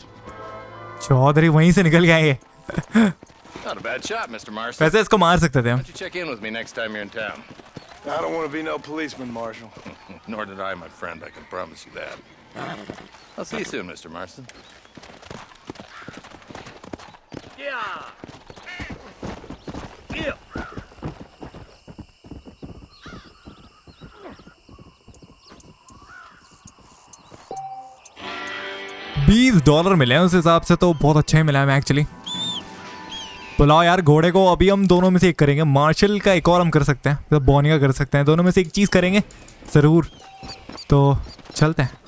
चौधरी वहीं से निकल गया ये। Not a bad shot, Mr. Marston. वैसे इसको मार सकते थे हम। Why don't you check in with me next time you're in town? I don't want to be no policeman, Marshal. Nor did I, my friend. I can promise you that. I'll see you soon, Mr. Marston. Yeah. Yeah. 20 dollar मिले हैं उस हिसाब से, तो बहुत अच्छा ही मिला है एक्चुअली। बुलाओ यार घोड़े को। अभी हम दोनों में से एक करेंगे। मार्शल का एक और हम कर सकते हैं, तो बॉनी का कर सकते हैं। दोनों में से एक चीज़ करेंगे ज़रूर। तो चलते हैं।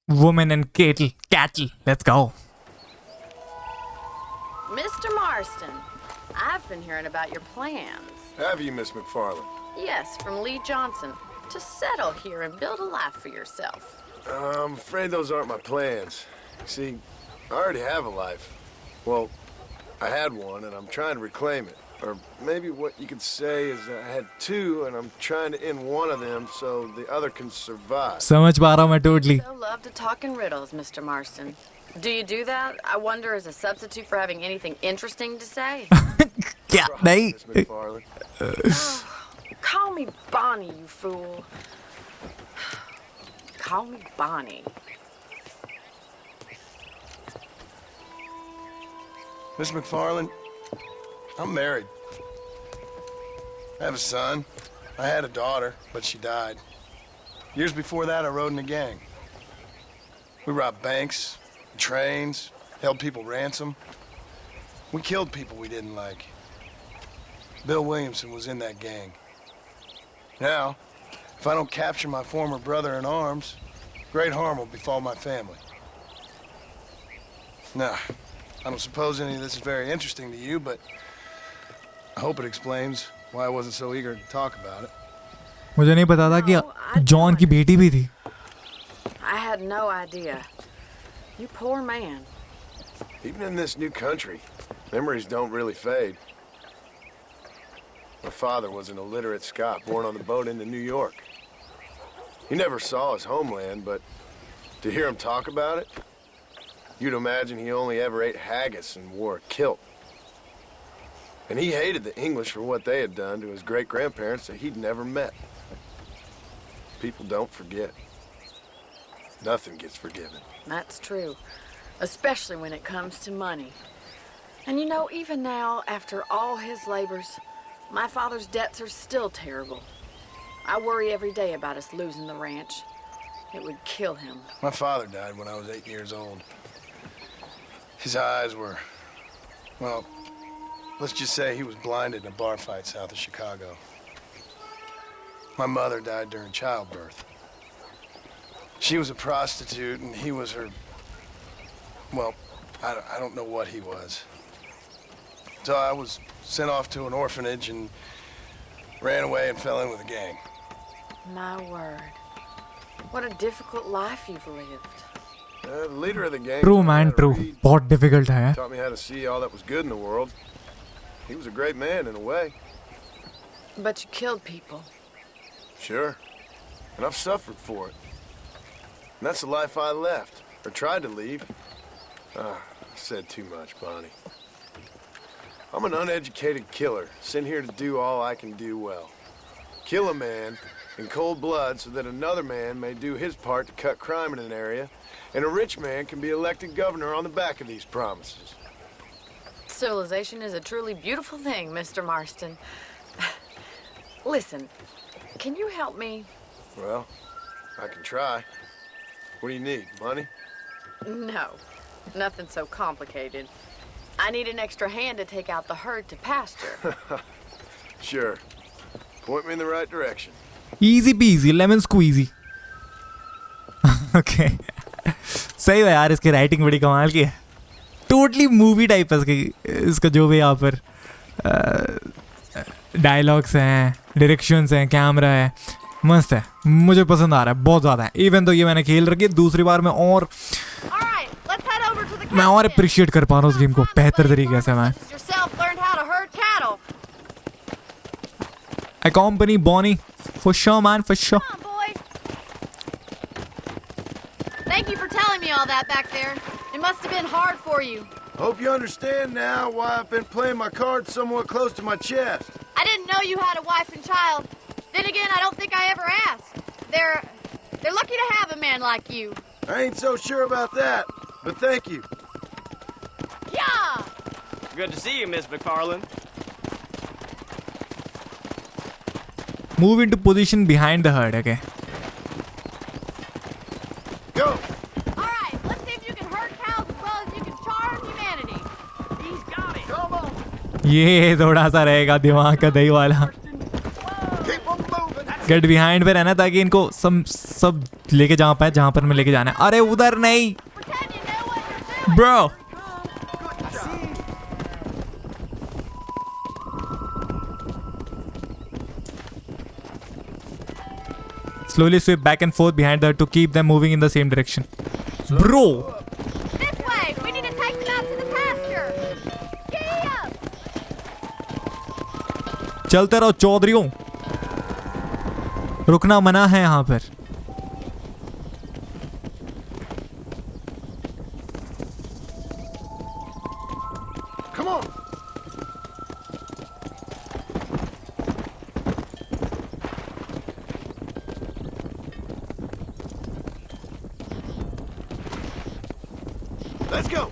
Woman and cattle. Let's go. Mr. Marston, I've been hearing about your plans. Have you, Miss McFarland? Yes, from Lee Johnson. To settle here and build a life for yourself. I'm afraid those aren't my plans. See, I already have a life. Well, I had one, and I'm trying to reclaim it. Or maybe what you could say is I had two, and I'm trying to end one of them so the other can survive. समझ पा रहा हूँ मैं totally. So love to talk in riddles, Mr. Marston. Do you do that? I wonder as a substitute for having anything interesting to say. क्या नहीं? Miss McFarland. Call me Bonnie, you fool. Call me Bonnie. Miss McFarland, I'm married. I have a son. I had a daughter, but she died. Years before that, I rode in a gang. We robbed banks, trains, held people ransom. We killed people we didn't like. Bill Williamson was in that gang. Now, if I don't capture my former brother in arms, great harm will befall my family. Now, I don't suppose any of this is very interesting to you, but I hope it explains why I wasn't so eager to talk about it. मुझे नहीं पता था कि John की बेटी भी थी. I had no idea. You poor man. Even in this new country, memories don't really fade. My father was an illiterate Scot born on the boat into New York. He never saw his homeland, but to hear him talk about it, you'd imagine he only ever ate haggis and wore a kilt. And he hated the English for what they had done to his great-grandparents that he'd never met. People don't forget. Nothing gets forgiven. That's true. Especially when it comes to money. And you know, even now, after all his labors, my father's debts are still terrible. I worry every day about us losing the ranch. It would kill him. My father died when I was 8 years old. His eyes were, well, let's just say he was blinded in a bar fight south of Chicago. My mother died during childbirth. She was a prostitute and he was her, well, I don't know what he was. So I was sent off to an orphanage and ran away and fell in with a gang. My word. What a difficult life you've lived. The leader of the gang. True man, true. बहुत difficult है. Taught me how to see all that was good in the world. He was a great man in a way. But you killed people. Sure. And I've suffered for it. And that's the life I left, or tried to leave. I said too much, Bonnie. I'm an uneducated killer, sent here to do all I can do well. Kill a man in cold blood so that another man may do his part to cut crime in an area, and a rich man can be elected governor on the back of these promises. Civilization is a truly beautiful thing, Mr. Marston. Listen, can you help me? Well, I can try. What do you need, money? No, nothing so complicated. I need an extra hand to take out the herd to pasture. Sure. Point me in the right direction. Easy peasy, lemon squeezy. Okay. सही है यार, इसकी writing बड़ी कमाल की है. Totally movie type है इसका जो भी यहाँ पर डायलॉग्स हैं, डायरेक्शंस हैं, कैमरा है, मस्त है. मुझे पसंद आ रहा है बहुत ज़्यादा. इवन तो ये मैंने खेल रखी है दूसरी बार में और मैं और अप्रिशिएट कर पा रहा हूँ उस गेम को बेहतर तरीके से. मैं accompany Bonnie for sure, man, for sure. Come on, boy. Thank you for telling me all that back there. It must have been hard for you. Hope you understand now why I've been playing my cards somewhat close to my chest. I didn't know you had a wife and child. Then again, I don't think I ever asked. They're lucky to have a man like you. I ain't so sure about that, but thank you. Yeah! Good to see you, Miss McFarland. Move into position behind the herd, okay? Go! Alright, let's see if you can herd cows as well as you can charm humanity. He's got it. Come on! ये थोड़ा सा रहेगा दिमाग का दही वाला. Get behind पे रहना ताकि इनको सब लेके जा पाए जहाँ पर मैं लेके जाना है. अरे उधर नहीं. Bro! Slowly sweep back and forth behind her to keep them moving in the same direction. Bro! This way! We need to take them out to the pasture! Giddy up! चलते रहो चौधरियों. रुकना मना है यहाँ पर. Come on! Let's go!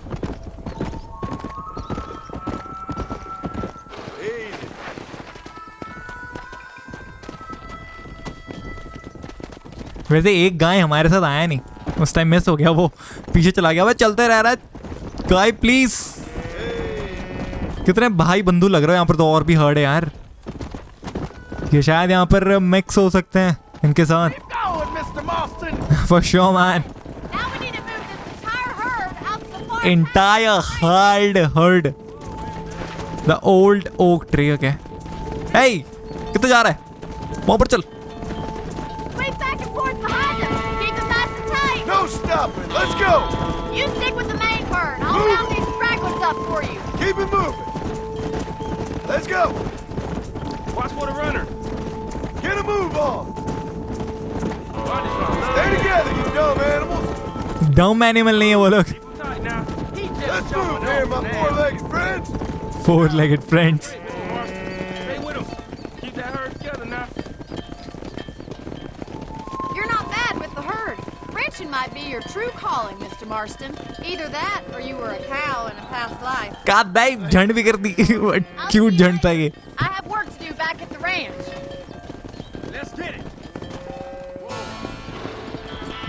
वैसे एक गाय हमारे साथ आया नहीं, उस टाइम मिस हो गया, वो पीछे चला गया। भाई चलते रह रहा है गाय प्लीज। कितने भाई बंधु लग रहे हो यहाँ पर, तो और भी हर्ड है यार। ये शायद यहाँ पर मिक्स हो सकते हैं इनके साथ। For sure man. Entire herd. The old oak tree, okay. Hey, कितना जा रहा है? वहाँ पर चल। No stopping. Let's go. You stick with the main herd. I'll round these fragments up for you. Keep it moving. Let's go. Watch for the runner. Get a move on. Stay together, you dumb animals. Dumb animal नहीं है वो लोग। Let's move here, my four-legged friends. Four-legged friends. Stay with him. Keep that herd together now. You're not bad with the herd. Ranching might be your true calling, Mr. Marston. Either that, or you were a cow in a past life. God damn, झंड भी कर दी। Cute झंड था ये। I have work to do back at the ranch. Let's get it.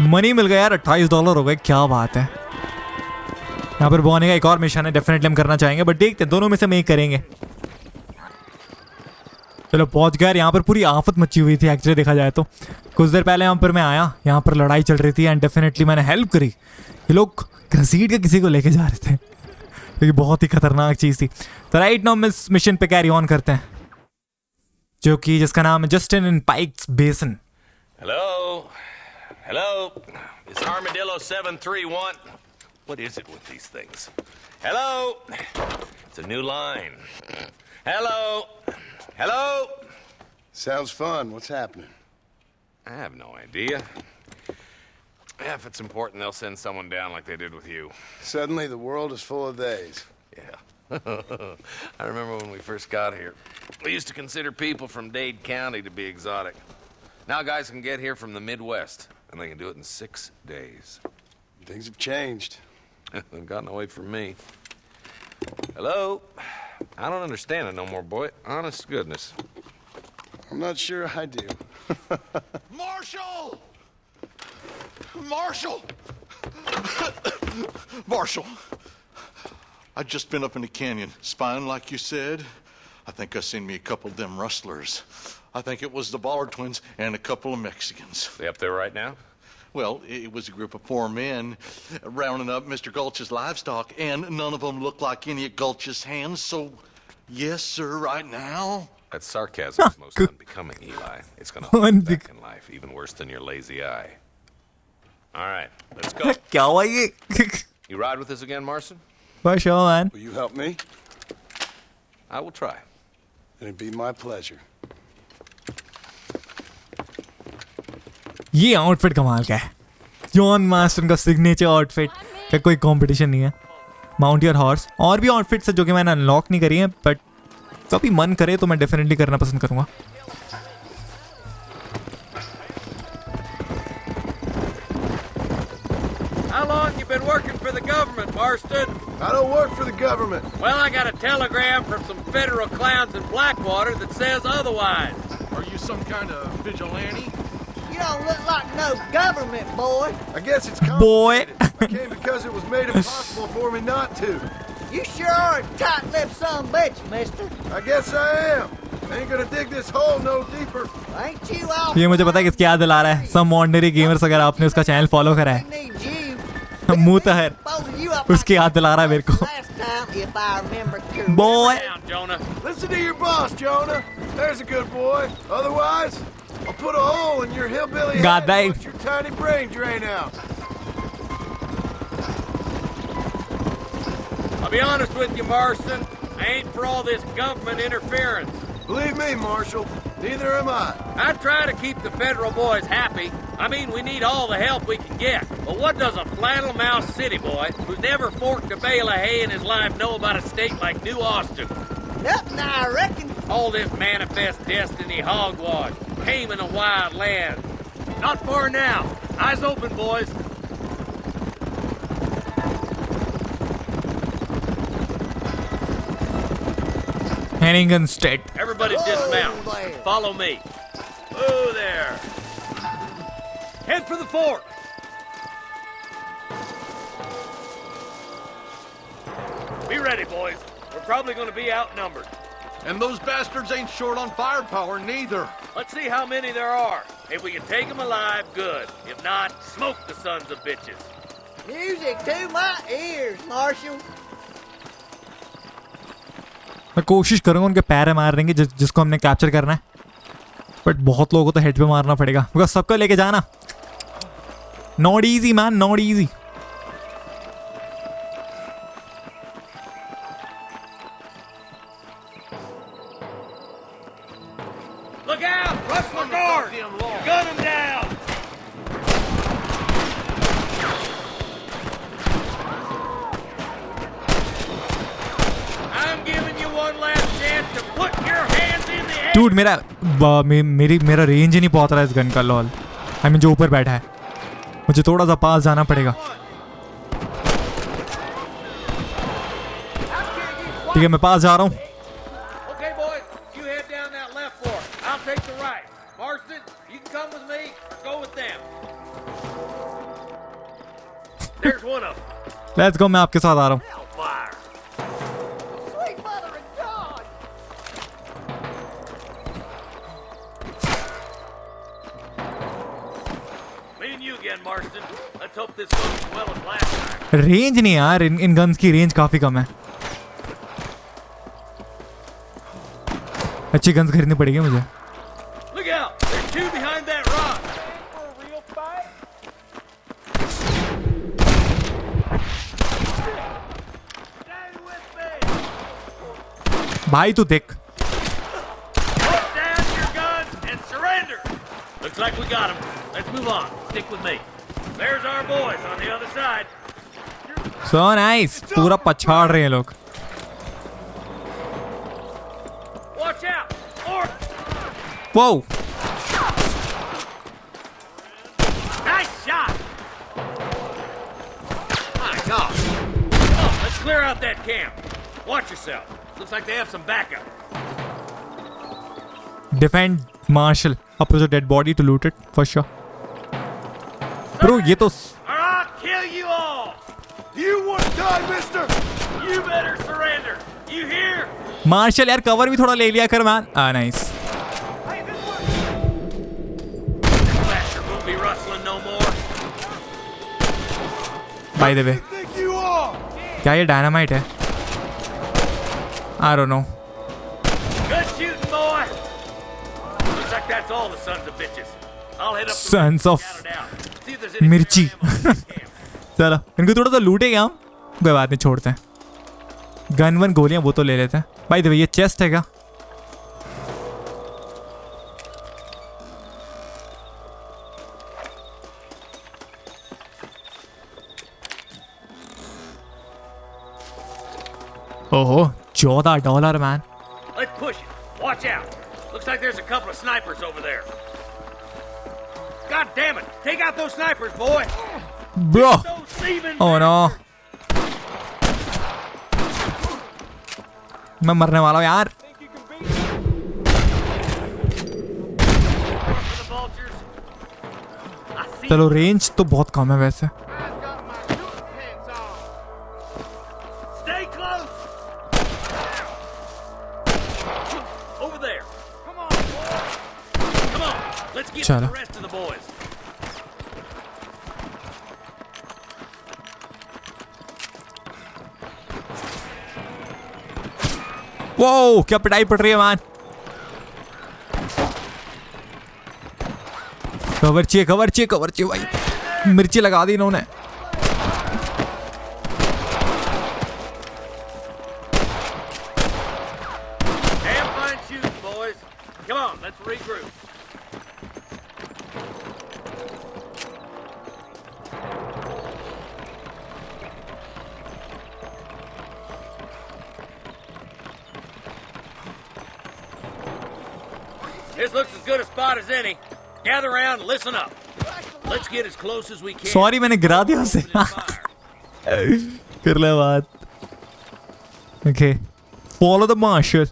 Money मिल गया यार, $28 हो गए, क्या बात है। यहाँ पर बोने का एक और मिशन है, डेफिनेटली हम करना चाहेंगे, बट देखते हैं दोनों में से हम एक करेंगे। चलो पहुंच गए। यहाँ पर पूरी आफत मची हुई थी एक्चुअली देखा जाए तो। कुछ देर पहले यहाँ पर मैं आया, यहाँ पर लड़ाई चल रही थी एंड डेफिनेटली मैंने हेल्प करी। ये लोग घसीट के किसी को लेके जा रहे थे, क्योंकि बहुत ही खतरनाक चीज़ थी। तो राइट नाउ इस मिशन पे कैरी ऑन करते हैं, जो कि जिसका नाम है जस्टिन इन पाइक्स बेसन। Hello, it's Armadillo 731. What is it with these things? Hello, it's a new line. Hello. Sounds fun. What's happening? I have no idea. If it's important, they'll send someone down like they did with you. Suddenly, the world is full of theys. Yeah. I remember when we first got here. We used to consider people from Dade County to be exotic. Now guys can get here from the Midwest, and they can do it in 6 days. Things have changed. They've gotten away from me. Hello? I don't understand it no more, boy. Honest to goodness. I'm not sure I do. Marshall! Marshall! Marshall! I've just been up in the canyon, spying like you said. I think I seen me a couple of them rustlers. I think it was the Ballard twins and a couple of Mexicans. They up there right now? Well, it was a group of poor men rounding up Mr. Gulch's livestock, and none of them looked like any of Gulch's hands, so yes, sir, right now. That sarcasm is most unbecoming, Eli. It's gonna hold you back in life, even worse than your lazy eye. All right, let's go. क्या हुआ ये? You ride with us again, Marston? For sure, man. Will you help me? I will try. It'd be my pleasure. ये outfit कमाल का है, John Marston का signature outfit का कोई कंपटीशन नहीं है। माउंट योर हॉर्स, और भी आउटफिट्स है जो कि मैंने अनलॉक नहीं करी है, बट कभी मन करे तो मैं डेफिनेटली करना पसंद करूंगा। How long you been working for the government, Marston? I don't work for the government. Well, I got a telegram from some federal clowns in Blackwater that says otherwise. Are you some kind of vigilante? You don't look like no government, boy. I guess it's complicated. I came because it was made impossible for me not to. You sure are a tight-lipped son of a bitch, mister. I guess I am. I ain't gonna dig this hole no deeper. Ain't you all? ये मुझे पता है किसकी याद दिला रहा है, सम ordinary gamers. अगर आपने उसका चैनल फॉलो करा है, मुंह तहर उसकी याद दिला रहा है मेरे को। Boy. Listen to your boss, Jonah. There's a good boy. Otherwise, I'll put a hole in your hillbilly head and let your tiny brain drain out. I'll be honest with you, Marston. I ain't for all this government interference. Believe me, Marshal, neither am I. I try to keep the federal boys happy. I mean, we need all the help we can get. But what does a flannel-mouthed city boy who's never forked a bale of hay in his life know about a state like New Austin? Nothing, I reckon. All this manifest destiny hogwash, taming a wild land. Not far now. Eyes open, boys. Hennigan State. Everybody dismount. Follow me. Whoa there. Head for the fort. Be ready, boys. We're probably going to be outnumbered. And those bastards ain't short on firepower, neither. Let's see how many there are. If we can take them alive, good. If not, smoke the sons of bitches. Music to my ears, Marshal. मैं कोशिश करूंगा उनके पैर मार देंगे जिसको हमने capture करना है, बट बहुत लोगों को तो हेड पे मारना पड़ेगा बिकॉज सबको लेके जाना not easy man, not easy. Look out! Rustler guard! Gun him down! I'm giving you one last chance to put your hands in the air. Dude, मेरा रेंज ही नहीं पहुंच रहा है इस गन का. लॉल, आई मीन जो ऊपर बैठा है, मुझे थोड़ा सा पास जाना पड़ेगा. ठीक है, मैं पास जा रहा हूँ. Okay, boys, you head down that left fork. I'll take the right. Marston, you can come with me or go with them. There's one of them. Let's go, मैं आपके साथ आ रहा हूँ. Hellfire. Sweet mother of God! Me and you again, Marston. Let's hope this goes as well as last time. Range नहीं यार, इन guns की range काफी कम है. अच्छी गन्स खरीदनी पड़ेगी मुझे. Look out! There's two behind that rock. भाई तू देख. Put down your guns and surrender. Looks like we got them. Let's move on. Stick with me. There's our boys on the other side. So nice. पूरा पछाड़ रहे हैं लोग. Watch out! Or Whoa. nice shot. My God! Come on, let's clear out that camp. Watch yourself. Looks like they have some backup. Defend Marshall. Approach a dead body to loot it for sure. Bro, ये तो Or I'll kill you all. You want to die, mister? You better surrender. You hear? Marshal यार cover भी थोड़ा ले लिया कर man. Nice. Bastard won't be rustling no more. By the way, Think you are? क्या ये dynamite है? I don't know. Good shooting, boy. Looks like that's all the sons of bitches. I'll hit up the Sons rest of and scout it out. See if there's any मिर्ची. spare ammo in this camp. चलो इनको थोड़ा सा लूटेगा हम, कोई बात नहीं, छोड़ते हैं. गन वन गोलियां वो तो ले लेते हैं. बाय द वे ये चेस्ट है क्या? ओहो, $14 man. Let's push it. Watch out. Looks like there's a couple of snipers over there. God damn it. Take out those snipers, boy. Bro. Those thieving Oh no. मैं मरने वाला हूँ यार. for the vultures. I see चलो range तो बहुत कम है वैसे. Stay close. Over there. Come on, boy. Come on. Let's get Chalo. the rest of the boys. वो क्या पिटाई पड़ रही है मैन. कवर चाहिए भाई. मिर्ची लगा दी इन्होंने. Damn fine shooting, boys. Come on, let's regroup. This looks as good a spot as any. Gather around and listen up. Let's get as close as we can. Sorry मैंने गिरा दिया उसे. कर ले बात. Okay. Follow the marshal.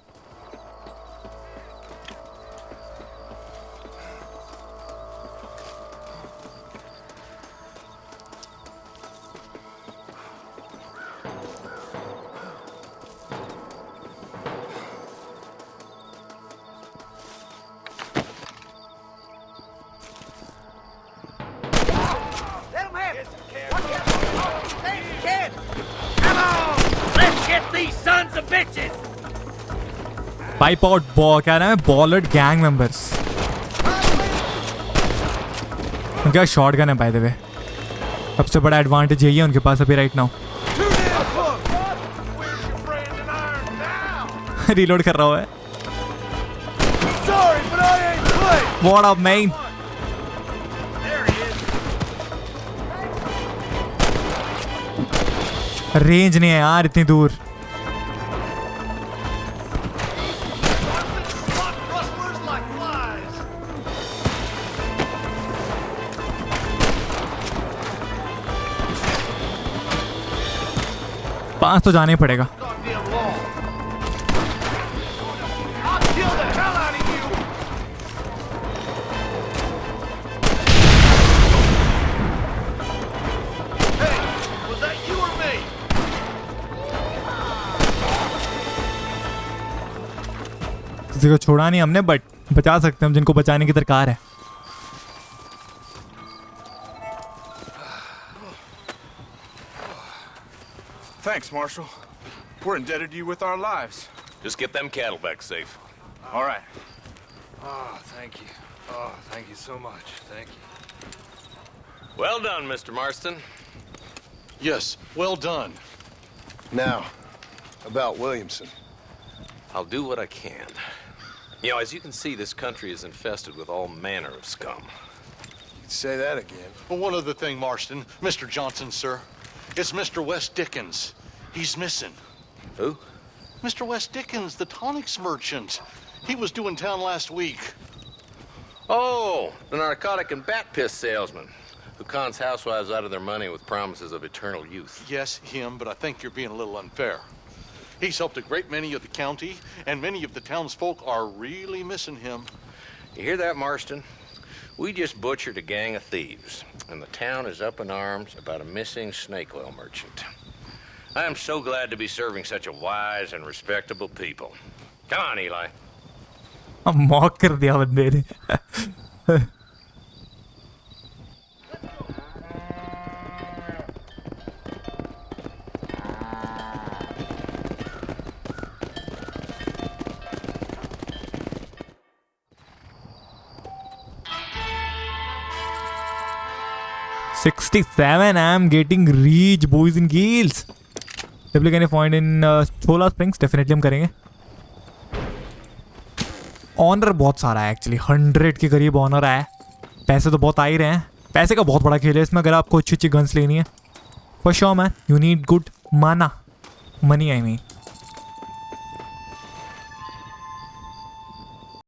Pipe out क्या नाम है, बॉलर्ड गैंग मेंबर्स। उनका शॉट गन है बाय द वे, सबसे बड़ा एडवांटेज यही है उनके पास अभी राइट नाउ। रीलोड कर रहा है। What up, man? रेंज नहीं है यार इतनी दूर। पास तो जाना ही पड़ेगा। किसी को छोड़ा नहीं हमने, बट बचा सकते हैं हम जिनको बचाने की दरकार है। Thanks, Marshal. We're indebted to you with our lives. Just get them cattle back safe. All right. Oh, thank you. Oh, thank you so much. Thank you. Well done, Mr. Marston. Yes, well done. Now, about Williamson. I'll do what I can. You know, as you can see, this country is infested with all manner of scum. You'd say that again. Well, one other thing, Marston. Mr. Johnson, sir. It's Mr. West Dickens. He's missing. Who? Mr. West Dickens, the tonics merchant. He was due in town last week. Oh, the narcotic and bat piss salesman who cons housewives out of their money with promises of eternal youth. Yes, him, but I think you're being a little unfair. He's helped a great many of the county, and many of the townsfolk are really missing him. You hear that, Marston? We just butchered a gang of thieves, and the town is up in arms about a missing snake oil merchant. I am so glad to be serving such a wise and respectable people. Come on, Eli. Mock कर दिया बंदे ने। $67. I'm getting rich, boys and girls. Definitely can find in Chola Springs. Definitely हम करेंगे। Honour बहुत सारा है actually, 100 के करीब ऑनर है। पैसे तो बहुत आ ही रहे हैं। पैसे का बहुत बड़ा खेल है इसमें। अगर आपको अच्छी अच्छी गन्स लेनी है, for sure man, you need good money I mean.